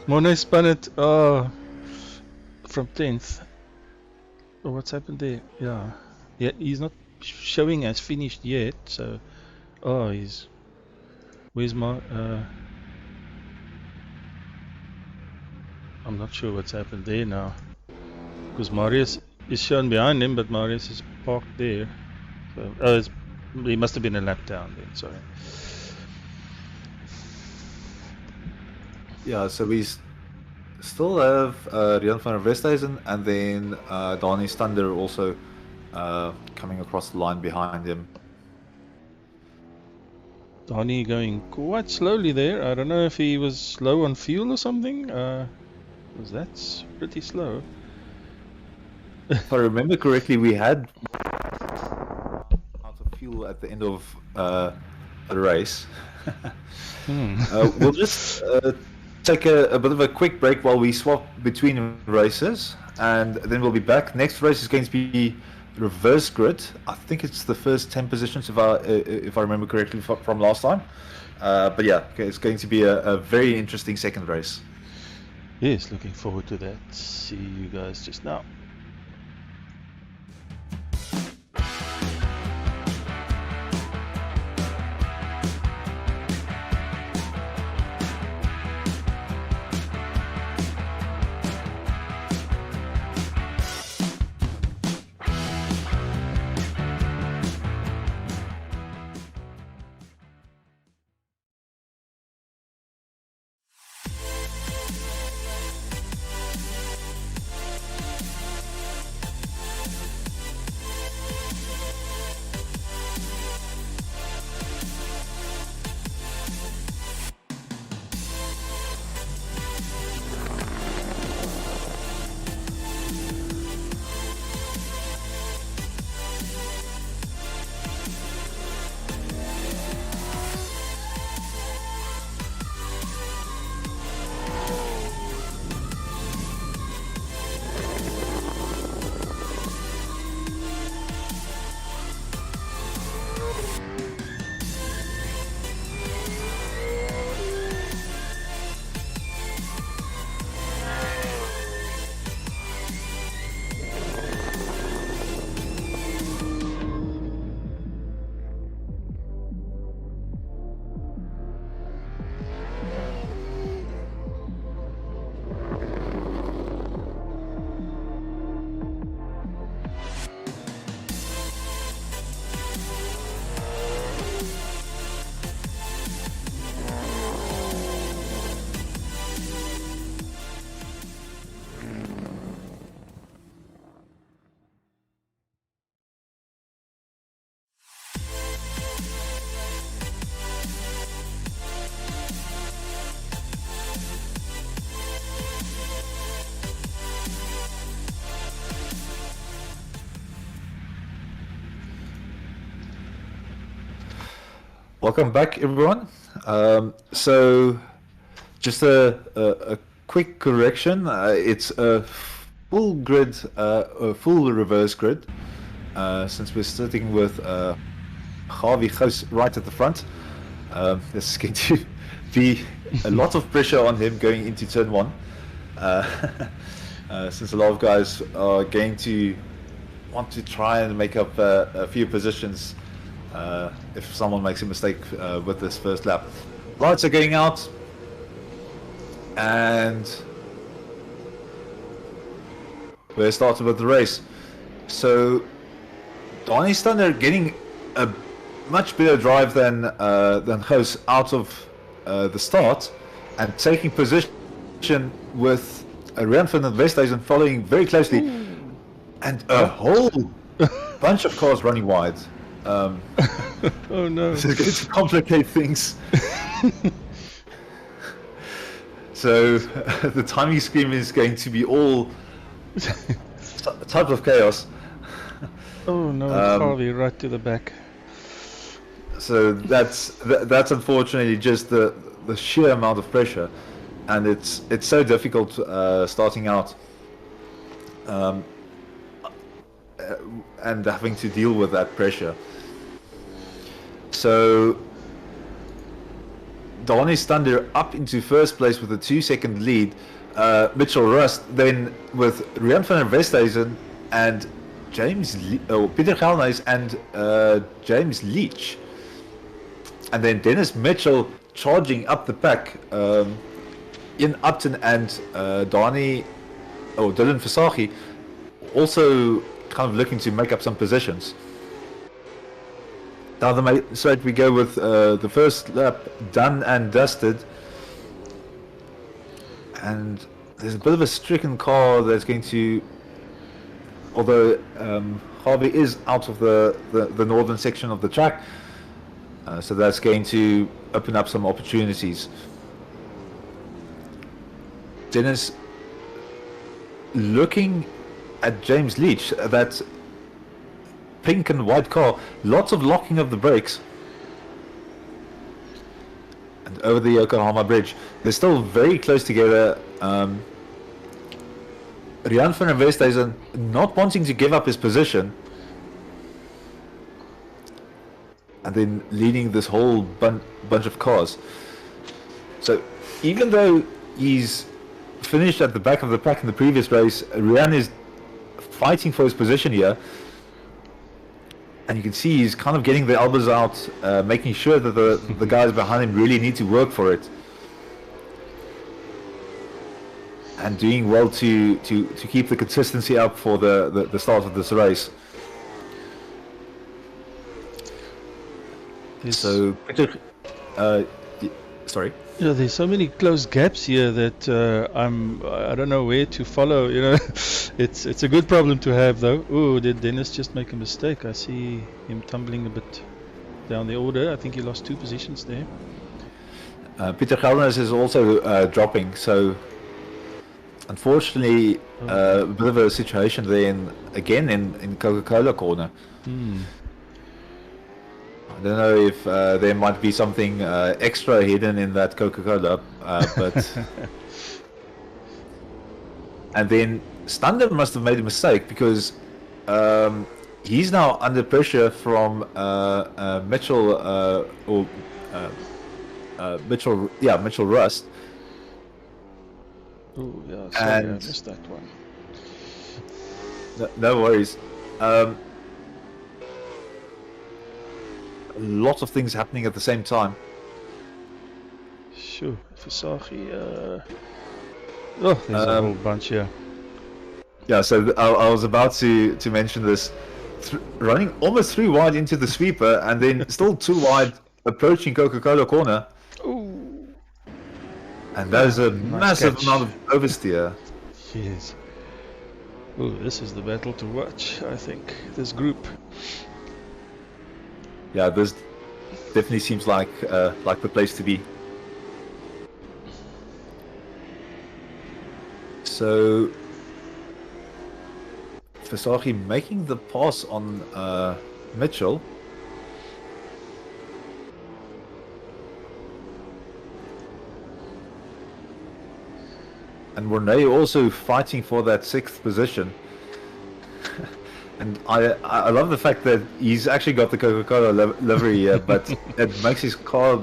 Monet spun it from 10th. Oh, what's happened there? Yeah, he's not showing as finished yet. So, where's my? I'm not sure what's happened there now, because Marius is shown behind him, but Marius is parked there. So, he must have been a lap down then. Sorry. Yeah, so we still have Rian van der Westhuizen and then Dani Stander also coming across the line behind him. Dani going quite slowly there. I don't know if he was low on fuel or something, because that's pretty slow. If I remember correctly, we had out of fuel at the end of the race. We'll just take a bit of a quick break while we swap between races, and then we'll be back. Next race is going to be reverse grid. I think it's the first 10 positions if I remember correctly from last time. But yeah, it's going to be a very interesting second race. Yes, looking forward to that. See you guys just now. Welcome back, everyone. So, just a quick correction. It's a full grid, a full reverse grid. Since we're sitting with Harvey Gous right at the front, this is going to be a lot of pressure on him going into turn one. Since a lot of guys are going to want to try and make up a few positions if someone makes a mistake with this first lap. Lights are going out, and we're starting with the race. So Donnie's Thunder getting a much better drive than Gous out of the start, and taking position with Oran Park and Westhuizen following very closely. Ooh. And a whole bunch of cars running wide. Oh no. This is going to complicate things. So the timing scheme is going to be all type of chaos. Oh no, Harvey right to the back. So that's unfortunately just the sheer amount of pressure, and it's so difficult starting out. And having to deal with that pressure. So Donnie's Thunder up into first place with a 2-second lead. Mitchell Rust then with Rian van der Westhuizen and Peter Gelnhuis and James Leach. And then Dennis Mitchell charging up the pack. Ian Upton and Dylan Versace also kind of looking to make up some positions. Down the straight we go with the first lap done and dusted, and there's a bit of a stricken car that's going to, although Harvey is out of the northern section of the track, so that's going to open up some opportunities. Dennis looking at James Leach, that pink and white car, lots of locking of the brakes. And over the Yokohama Bridge, they're still very close together. Rian van der Westhuizen not wanting to give up his position, and then leading this whole bunch of cars. So even though he's finished at the back of the pack in the previous race, Rian is fighting for his position here, and you can see he's kind of getting the elbows out, making sure that the guys behind him really need to work for it, and doing well to keep the consistency up for the start of this race. So Peter, sorry. You know, there's so many close gaps here that I don't know where to follow. You know, it's a good problem to have though. Oh, did Dennis just make a mistake? I see him tumbling a bit down the order. I think he lost 2 positions there. Peter Gelnhuis is also dropping, so unfortunately a bit of a situation there in Coca-Cola corner. I don't know if there might be something extra hidden in that Coca-Cola, but and then Stander must have made a mistake, because he's now under pressure from Mitchell Mitchell Rust. Oh yeah, sorry, I missed that one. No worries. A lot of things happening at the same time. Sure, Versace. Oh, there's a whole bunch here. Yeah, so I was about to mention this. Running almost 3 wide into the sweeper, and then still 2 wide approaching Coca-Cola corner. Ooh. And that is a massive catch. amount of oversteer. Yes. Oh, this is the battle to watch, I think. This group. Yeah, this definitely seems like the place to be. So Versace making the pass on Mitchell. and Rene also fighting for that 6th position. And I love the fact that he's actually got the Coca-Cola livery here, but it makes his car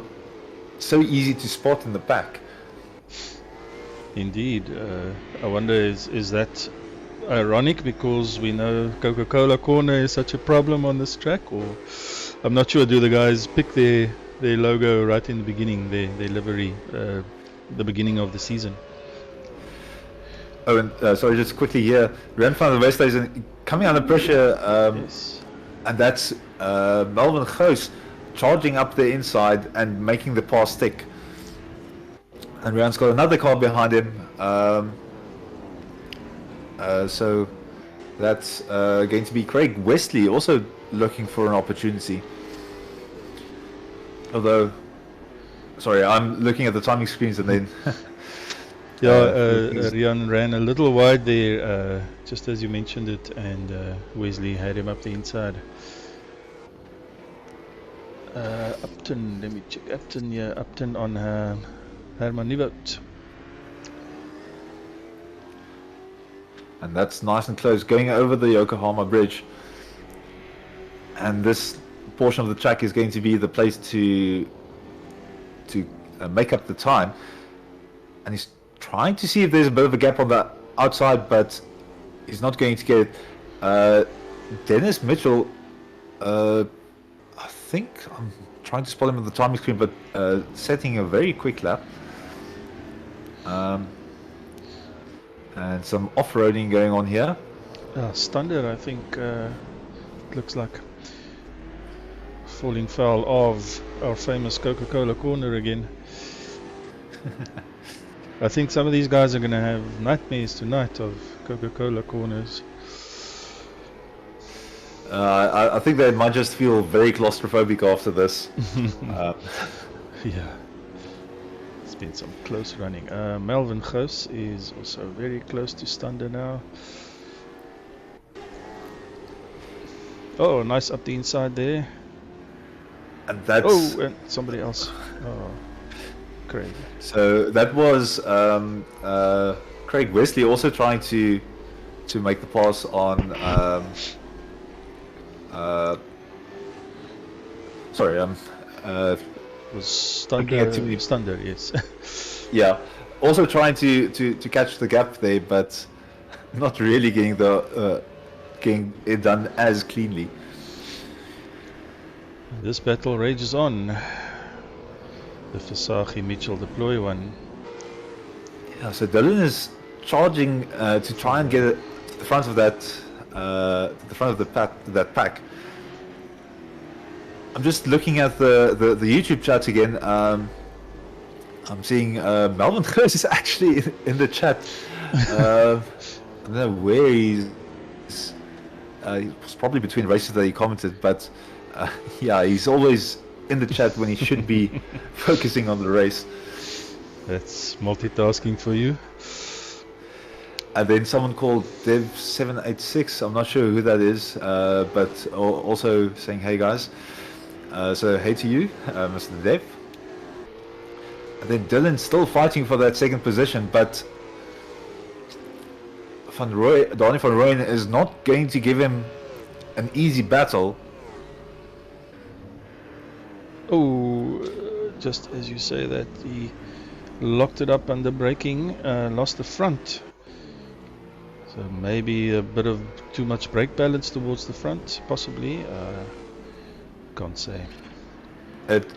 so easy to spot in the pack. Indeed. I wonder, is that ironic because we know Coca-Cola corner is such a problem on this track, or I'm not sure. Do the guys pick their logo right in the beginning, their livery, the beginning of the season? Oh, and sorry, just quickly here, Ren van der West is coming under pressure, Yes. and that's Melvin Goos charging up the inside and making the pass stick. And Rian's got another car behind him, so that's going to be Craig Wesley also looking for an opportunity. Although, sorry, I'm looking at the timing screens and then... Rian ran a little wide there, just as you mentioned it, and Wesley had him up the inside. Upton, let me check. Upton on Herman Nieuwoud. And that's nice and close, going over the Yokohama Bridge. And this portion of the track is going to be the place to make up the time. And he's trying to see if there's a bit of a gap on the outside, but he's not going to get it. Dennis Mitchell, I think I'm trying to spot him on the timing screen, but setting a very quick lap. And some off-roading going on here. Stander, I think, looks like falling foul of our famous Coca-Cola corner again. I think some of these guys are going to have nightmares tonight of Coca-Cola corners. I think they might just feel very claustrophobic after this. Yeah. It's been some close running. Melvin Goos is also very close to Stander now. Oh, nice up the inside there. And that's... Oh, and somebody else. Oh, Craig. So that was Craig Wesley also trying to make the pass on... Was Stander, yes. Yeah, also trying to catch the gap there, but not really getting it done as cleanly. This battle rages on. The Versaghi Mitchell deploy one. Yeah, so Dylan is charging to try and get it to the front of that, that pack. I'm just looking at the YouTube chat again. I'm seeing Melvin Goos is actually in the chat. I don't know where he was probably between races that he commented, but yeah, he's always in the chat when he should be focusing on the race. That's multitasking for you. And then someone called Dev786, I'm not sure who that is, but also saying hey guys. So hey to you, Mr. Dev. And then Dylan's still fighting for that second position, but Donnie van Rooyen is not going to give him an easy battle. Oh, just as you say that, he locked it up under braking, lost the front. So maybe a bit of too much brake balance towards the front, possibly. Can't say. It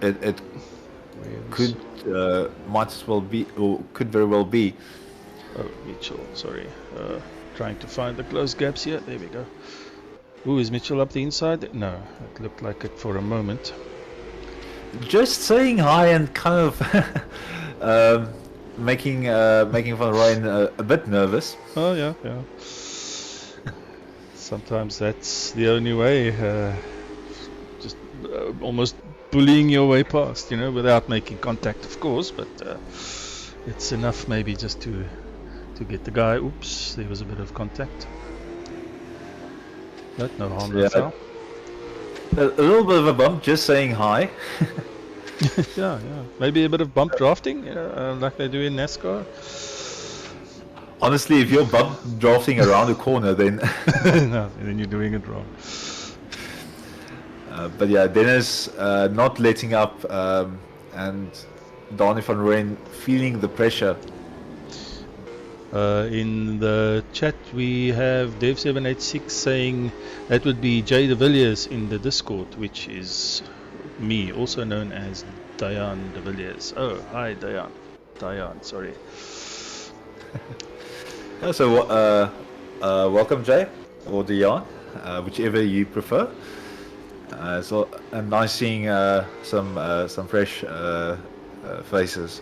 could might as well be, or could very well be. Oh, Mitchell, sorry. Trying to find the close gaps here. There we go. Ooh, is Mitchell up the inside? No, it looked like it for a moment. Just saying hi and kind of making Van Rooyen a bit nervous. Oh yeah. Sometimes that's the only way. Just almost bullying your way past, without making contact, of course. But it's enough, maybe, just to get the guy. Oops, there was a bit of contact. But no harm, no foul. A little bit of a bump, just saying hi. Yeah. Maybe a bit of bump drafting, like they do in NASCAR. Honestly, if you're bump drafting around a corner, then No, then you're doing it wrong. but yeah, Dennis not letting up, and Donny van Rooyen feeling the pressure. In the chat we have Dave786 saying that would be Jay de Villiers in the Discord, which is me, also known as Diane de Villiers. Oh, hi Diane. Diane, sorry. So welcome Jay, or Dion, whichever you prefer. So nice seeing some fresh faces.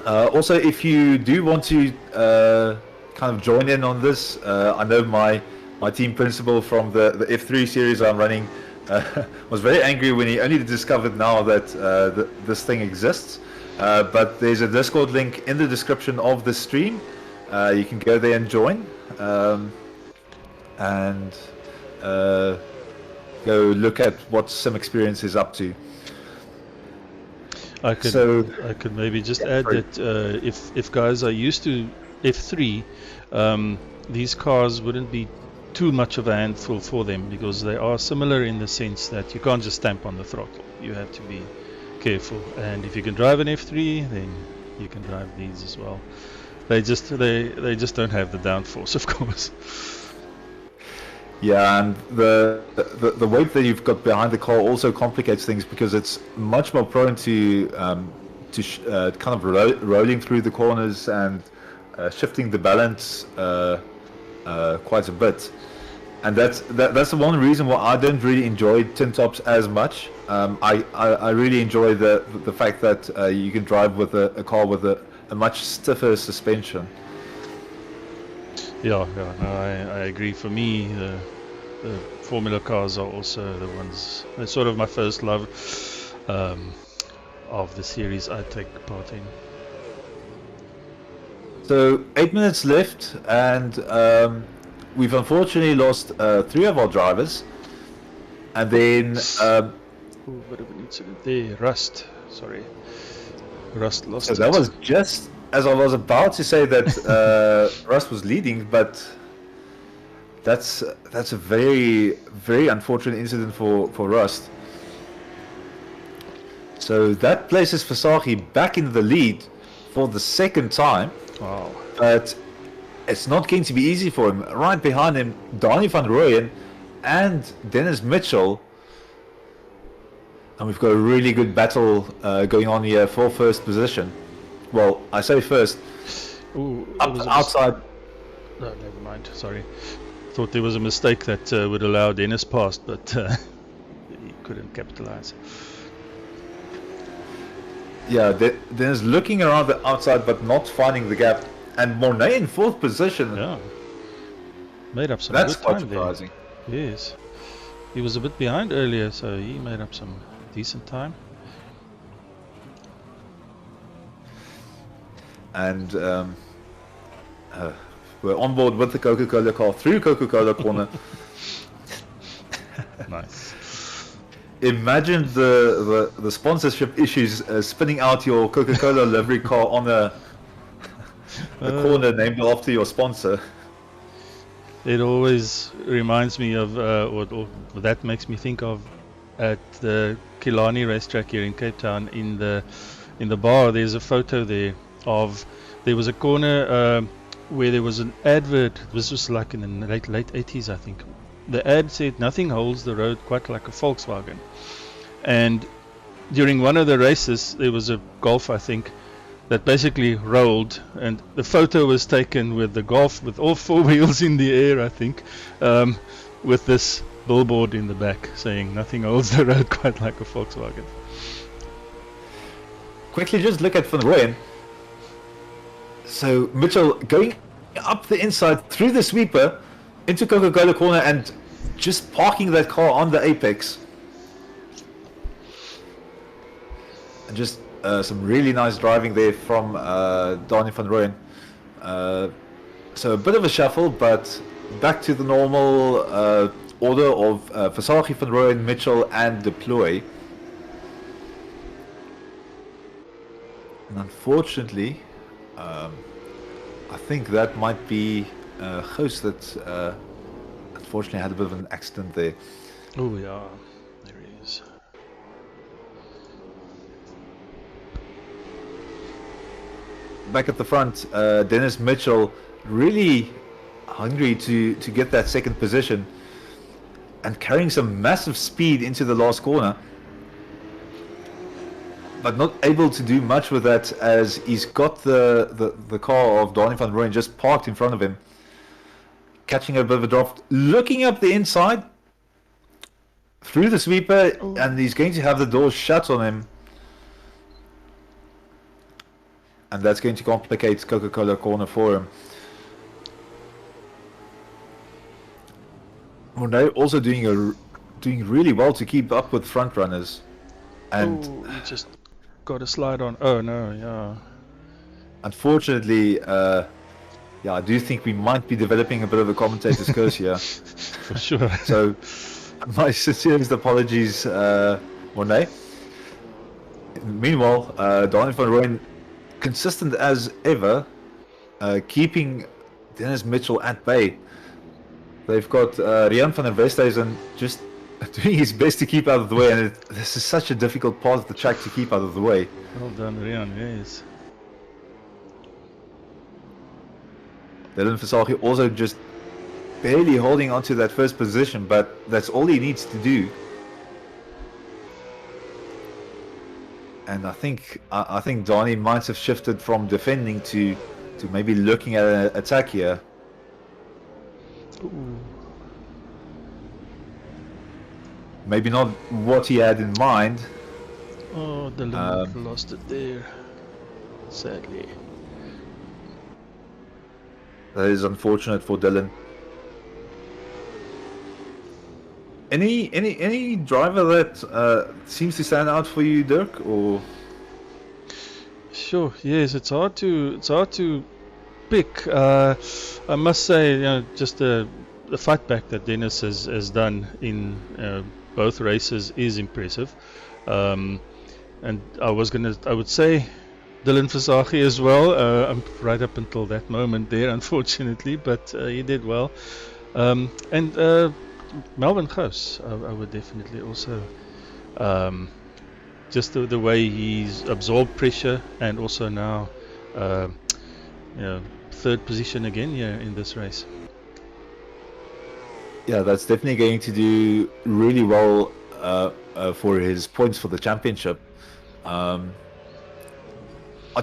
Also, if you do want to kind of join in on this, I know my team principal from the F3 series I'm running was very angry when he only discovered now that this thing exists. But there's a Discord link in the description of the stream. You can go there and join, and go look at what Sim Experience is up to. I could maybe just add that if guys are used to F3, these cars wouldn't be too much of a handful for them, because they are similar in the sense that you can't just stamp on the throttle. You have to be careful, and if you can drive an F3, then you can drive these as well. They just don't have the downforce, of course. Yeah, and the weight that you've got behind the car also complicates things, because it's much more prone to kind of rolling through the corners and shifting the balance quite a bit. And that's the one reason why I don't really enjoy tin tops as much. I really enjoy the fact that you can drive with a car with a much stiffer suspension. Yeah, no, I agree. For me, the Formula cars are also the ones. They're sort of my first love of the series I take part in. So 8 minutes left, and we've unfortunately lost 3 of our drivers, and then Bit of an incident there. Rust lost. So that was just as I was about to say that Rust was leading, but that's a very, very unfortunate incident for Rust. So that places Versaghi back in the lead for the second time. Wow. But it's not going to be easy for him. Right behind him, Donny van Rooyen and Dennis Mitchell. And we've got a really good battle going on here for first position. Well, I say first. Ooh, outside. No, never mind. Sorry. Thought there was a mistake that would allow Dennis past, but he couldn't capitalize. Yeah, Dennis looking around the outside but not finding the gap. And Mornay in fourth position. Yeah. Made up some That's good quite time surprising. there. Yes. He was a bit behind earlier, so he made up some decent time. And we're on board with the Coca-Cola car through Coca-Cola corner. Nice. Imagine the sponsorship issues spinning out your Coca-Cola livery car on a corner named after your sponsor. It always reminds me of, or that makes me think of, at the Killarney racetrack here in Cape Town, in the bar. There's a photo there of, there was a corner where there was an advert. This was like in the late 80s, I think. The ad said, "Nothing holds the road quite like a Volkswagen." And during one of the races, there was a Golf, I think, that basically rolled, and the photo was taken with the Golf with all 4 wheels in the air, I think, with this billboard in the back saying, "Nothing holds the road quite like a Volkswagen." Quickly just look at Van Rooyen. So Mitchell going up the inside through the sweeper into Coca-Cola corner and just parking that car on the apex. And just some really nice driving there from Donny van Rooyen. So a bit of a shuffle, but back to the normal order of Versaghi, van Rooyen, Mitchell and Deploy. And unfortunately, I think that might be Ghost that unfortunately had a bit of an accident there. Oh yeah, there he is. Back at the front, Dennis Mitchell really hungry to get that second position and carrying some massive speed into the last corner, but not able to do much with that as he's got the car of Donny van Rooyen just parked in front of him, catching a bit of a drop, looking up the inside through the sweeper, and he's going to have the door shut on him. And that's going to complicate Coca-Cola corner for him. They're also doing really well to keep up with front runners. And he just got a slide on. Oh no, yeah. Unfortunately, yeah, I do think we might be developing a bit of a commentator's curse here. For sure. So, my sincerest apologies, Monet. Meanwhile, Donny van Rooyen, consistent as ever, keeping Dennis Mitchell at bay. They've got Rian van der Westhuizen just doing his best to keep out of the way, and this is such a difficult part of the track to keep out of the way. Well done, Rian, yes. Dylan Versace also just barely holding on to that first position, but that's all he needs to do. And I think Donny might have shifted from defending to maybe looking at an attack here. Ooh. Maybe not what he had in mind. Oh, Dylan lost it there, sadly. That is unfortunate for Dylan. Any driver that seems to stand out for you, Dirk, or? Sure. Yes, it's hard to pick. I must say, just the fight back that Dennis has done in both races is impressive. And I would say Dylan Versace as well. Right up until that moment there, unfortunately, but he did well. And Melvin Ghost, I would definitely also, just the way he's absorbed pressure, and also now, third position again here in this race. Yeah, that's definitely going to do really well for his points for the championship. Our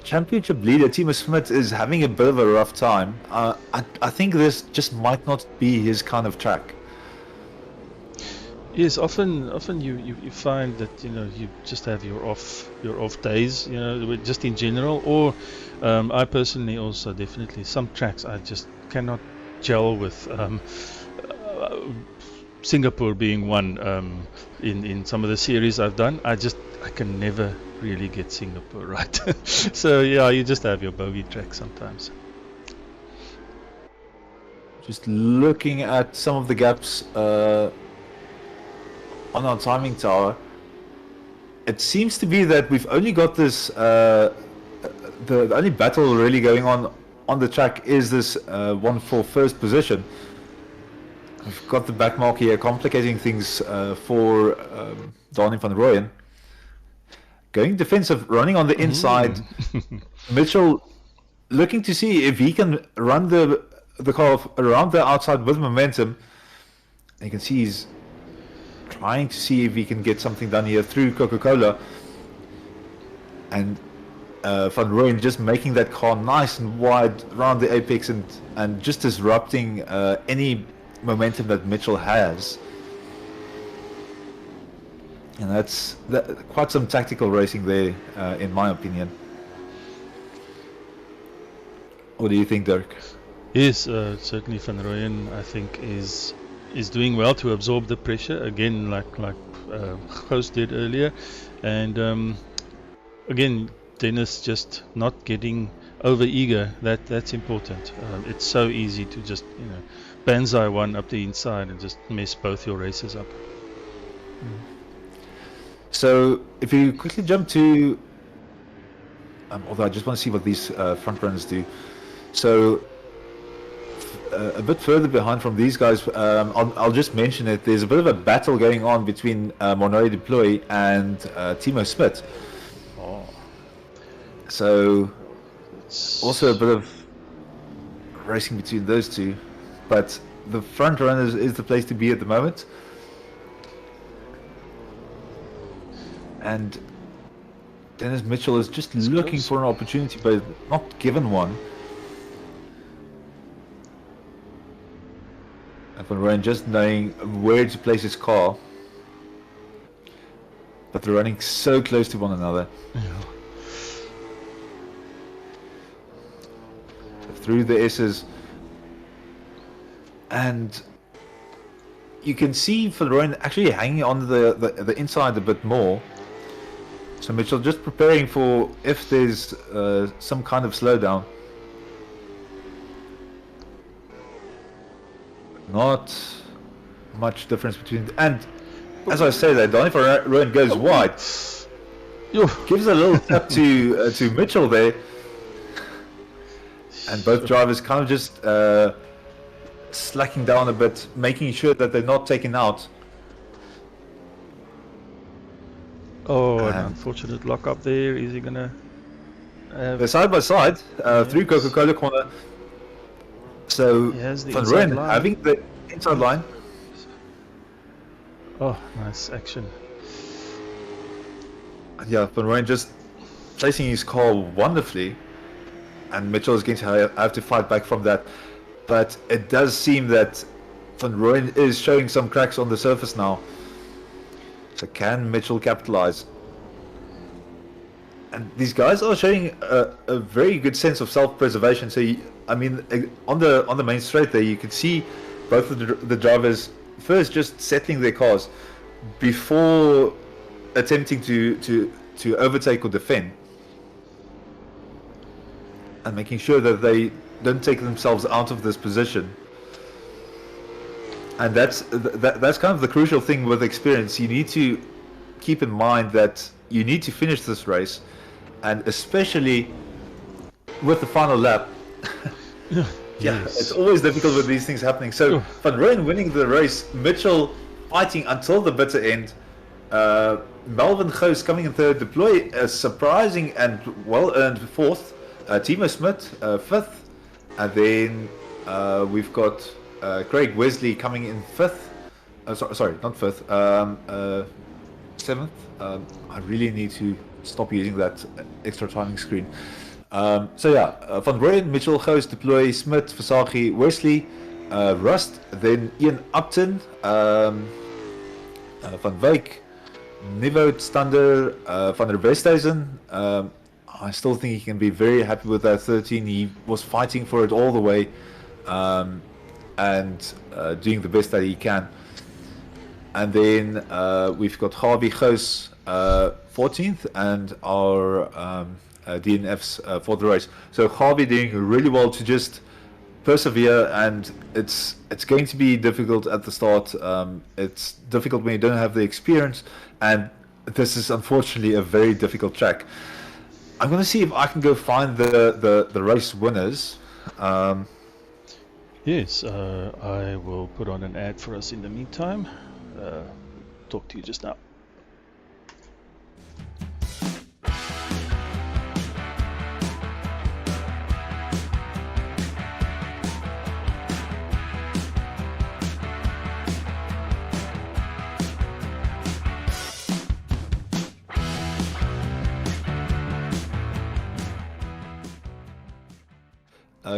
championship leader, Timo Smith, is having a bit of a rough time. I think this just might not be his kind of track. Yes, often you find that you just have your off days, just in general. Or I personally also definitely some tracks I just cannot gel with. Singapore being one. In some of the series I've done, I can never really get Singapore right. So yeah, you just have your bogey track sometimes. Just looking at some of the gaps on our timing tower, it seems to be that we've only got this the only battle really going on the track is this one for first position. We've got the back mark here complicating things for Donny van Rooyen. Going defensive, running on the inside. Mitchell looking to see if he can run the car around the outside with momentum. You can see he's trying to see if he can get something done here through Coca-Cola, and Van Rooyen just making that car nice and wide around the apex and just disrupting any momentum that Mitchell has. And that's quite some tactical racing there, in my opinion. What do you think, Dirk? Yes, certainly Van Rooyen, I think, is doing well to absorb the pressure again, like Ghost did earlier, and again Dennis just not getting over eager. That's important. It's so easy to just banzai one up the inside and just mess both your races up. So if you quickly jump to, although I just want to see what these front runners do. So a bit further behind from these guys, I'll just mention it. There's a bit of a battle going on between Monroe Deploy and Timo Smith. Oh, So it's also a bit of racing between those two, but the front runners is the place to be at the moment. And Dennis Mitchell is just looking close. for an opportunity, but not given one. And Van Rooyen just knowing where to place his car. But they're running so close to one another. Yeah. Through the S's. And you can see Van Rooyen actually hanging on the inside a bit more. So Mitchell just preparing for if there's some kind of slowdown. Not much difference between, and as I say that, Donny Van Rooyen goes wide. Yo. Gives a little tap to Mitchell there. And both drivers kind of just slacking down a bit, making sure that they're not taken out. Oh, an unfortunate lock up there. Is he gonna have... They're side by side through Coca-Cola corner. So He has the Van inside Rooyen line. having the inside line. Oh, nice action. Yeah, Van Rooyen just placing his car wonderfully. And Mitchell is going to have to fight back from that. But it does seem that Van Rooyen is showing some cracks on the surface now. So can Mitchell capitalize? And these guys are showing a very good sense of self-preservation. So I mean, on the main straight there, you can see both of the drivers first just settling their cars before attempting to overtake or defend, and making sure that they don't take themselves out of this position. And that's kind of the crucial thing with experience. You need to keep in mind that you need to finish this race, and especially with the final lap. Yeah, Yes. it's always difficult with these things happening. So Van Rooyen winning the race, Mitchell fighting until the bitter end. Melvin Goos coming in third, Deploy a surprising and well-earned fourth. Timo Smith fifth, and then we've got Craig Wesley coming in fifth. Sorry, not fifth. Seventh. I really need to stop using that extra timing screen. So yeah, Van Rooyen, Mitchell, Goos, Deploy, Smith, Versaghi, Wesley, Rust, then Ian Upton, Van Wyk, Nieuwoud, Stander, Van der Westhuizen. I still think he can be very happy with that 13. He was fighting for it all the way, and doing the best that he can. And then we've got Harvey Goos 14th, and our DNFs for the race. So Harvey doing really well to just persevere, and it's going to be difficult at the start. It's difficult when you don't have the experience, and this is unfortunately a very difficult track. I'm going to see if I can go find the race winners. Yes, I will put on an ad for us in the meantime. Talk to you just now.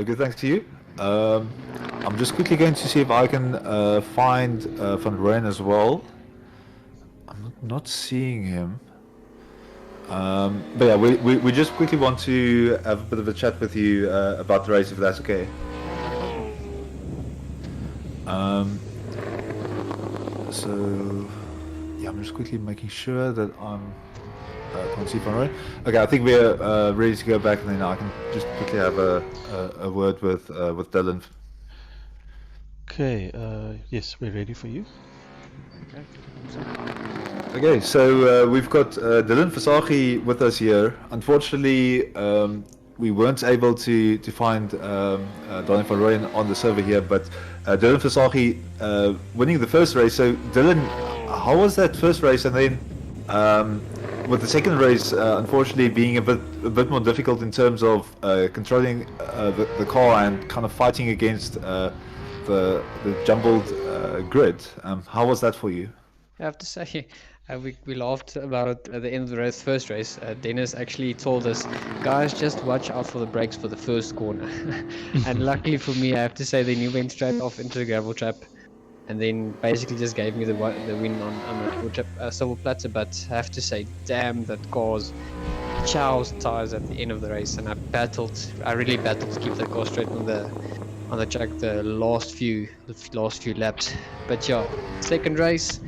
Good, thanks to you. I'm just quickly going to see if I can find Van Rooyen as well. I'm not seeing him. But yeah, we just quickly want to have a bit of a chat with you about the race, if that's okay. So yeah, I'm just quickly making sure that I'm can't see Van Rooyen. Okay, I think we're ready to go back, and then I can just quickly have a word with Dylan. Okay, yes, we're ready for you. Okay, so we've got Dylan Versaghi with us here. Unfortunately, we weren't able to find Donny van Rooyen on the server here, but Dylan Versaghi winning the first race. So Dylan, how was that first race, and then with the second race, unfortunately being a bit more difficult in terms of controlling the car and kind of fighting against the jumbled grid. How was that for you? I have to say, we laughed about it at the end of the first race. Dennis actually told us, guys, just watch out for the brakes for the first corner. And luckily for me, I have to say, then you went straight off into the gravel trap, and then basically just gave me the win on the gravel trap, silver platter. But I have to say, damn, that car's chow's tires at the end of the race, and I really battled to keep the car straight on the track the last few laps. But yeah, second race,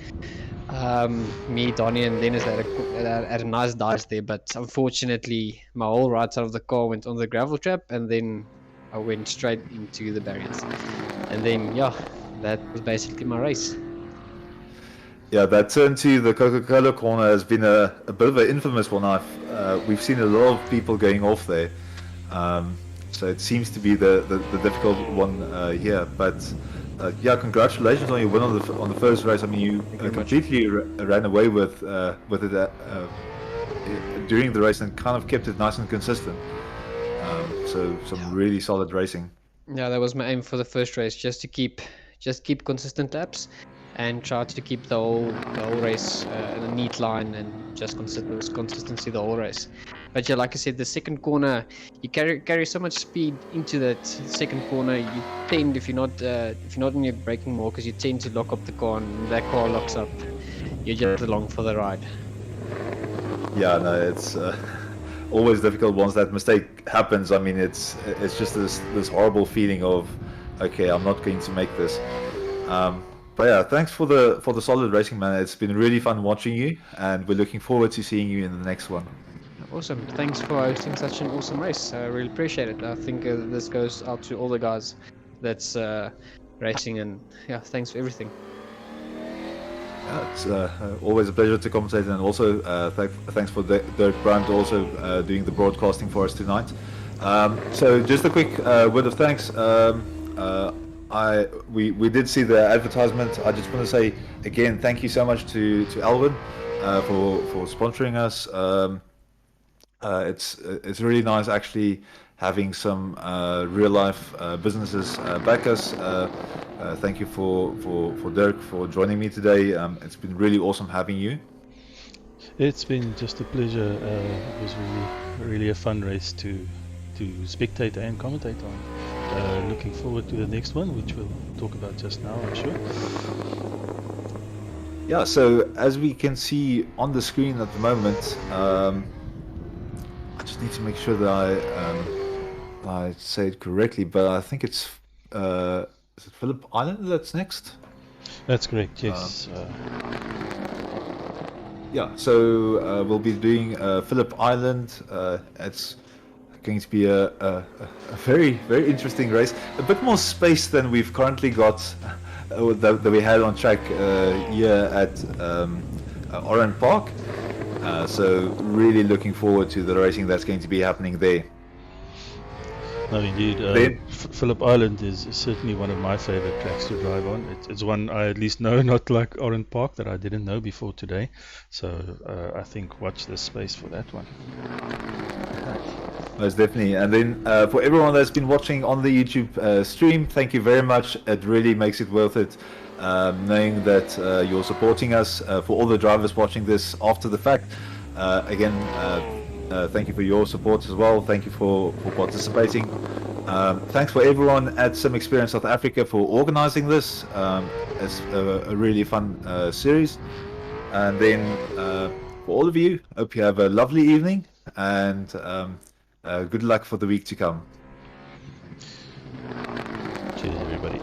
me, Donnie, and Dennis had a nice dive there, but unfortunately my whole right side of the car went on the gravel trap, and then I went straight into the barriers, and then yeah, that was basically my race. Yeah, that turn to the Coca-Cola corner has been a bit of an infamous one. We've seen a lot of people going off there, so it seems to be the difficult one here. But yeah, congratulations on your win on the first race. I mean, you completely ran away with it during the race and kind of kept it nice and consistent. So some really solid racing. Yeah, that was my aim for the first race, just keep consistent laps, and try to keep the whole race in a neat line, and just consistency the whole race. But yeah, like I said, the second corner, you carry so much speed into that second corner. You tend, if you're not in your braking markers, you tend to lock up the car, and that car locks up. You're just along for the ride. Yeah, no, it's always difficult once that mistake happens. I mean, it's just this horrible feeling of, okay, I'm not going to make this. But yeah, thanks for the solid racing, man. It's been really fun watching you, and we're looking forward to seeing you in the next one. Awesome. Thanks for hosting such an awesome race. I really appreciate it. I think this goes out to all the guys that's racing, and yeah, thanks for everything. Yeah, it's always a pleasure to commentate, and also thanks for Dirk Brandt also doing the broadcasting for us tonight. So just a quick word of thanks. We did see the advertisement. I just want to say again, thank you so much to Alvin for sponsoring us. It's really nice actually having some real life businesses back us. Thank you for Dirk for joining me today. It's been really awesome having you. It's been just a pleasure. It was really a fun race to spectate and commentate on. Looking forward to the next one, which we'll talk about just now, I'm sure. Yeah, so as we can see on the screen at the moment, I just need to make sure that I say it correctly, but I think it's is it Phillip Island that's next? That's correct, yes. Yeah, so we'll be doing Phillip Island. It's going to be a very interesting race. A bit more space than we've currently got that we had on track here at Oran Park. So really looking forward to the racing that's going to be happening there. No, indeed. Phillip Island is certainly one of my favorite tracks to drive on. It's one I at least know, not like Oran Park that I didn't know before today. So I think watch this space for that one. Most definitely. And then for everyone that's been watching on the YouTube stream, thank you very much. It really makes it worth it, knowing that you're supporting us. For all the drivers watching this after the fact, again, thank you for your support as well. Thank you for participating. Thanks for everyone at Sim Experience South Africa for organizing this. It's a really fun series. And then for all of you, hope you have a lovely evening, and good luck for the week to come. Cheers, everybody.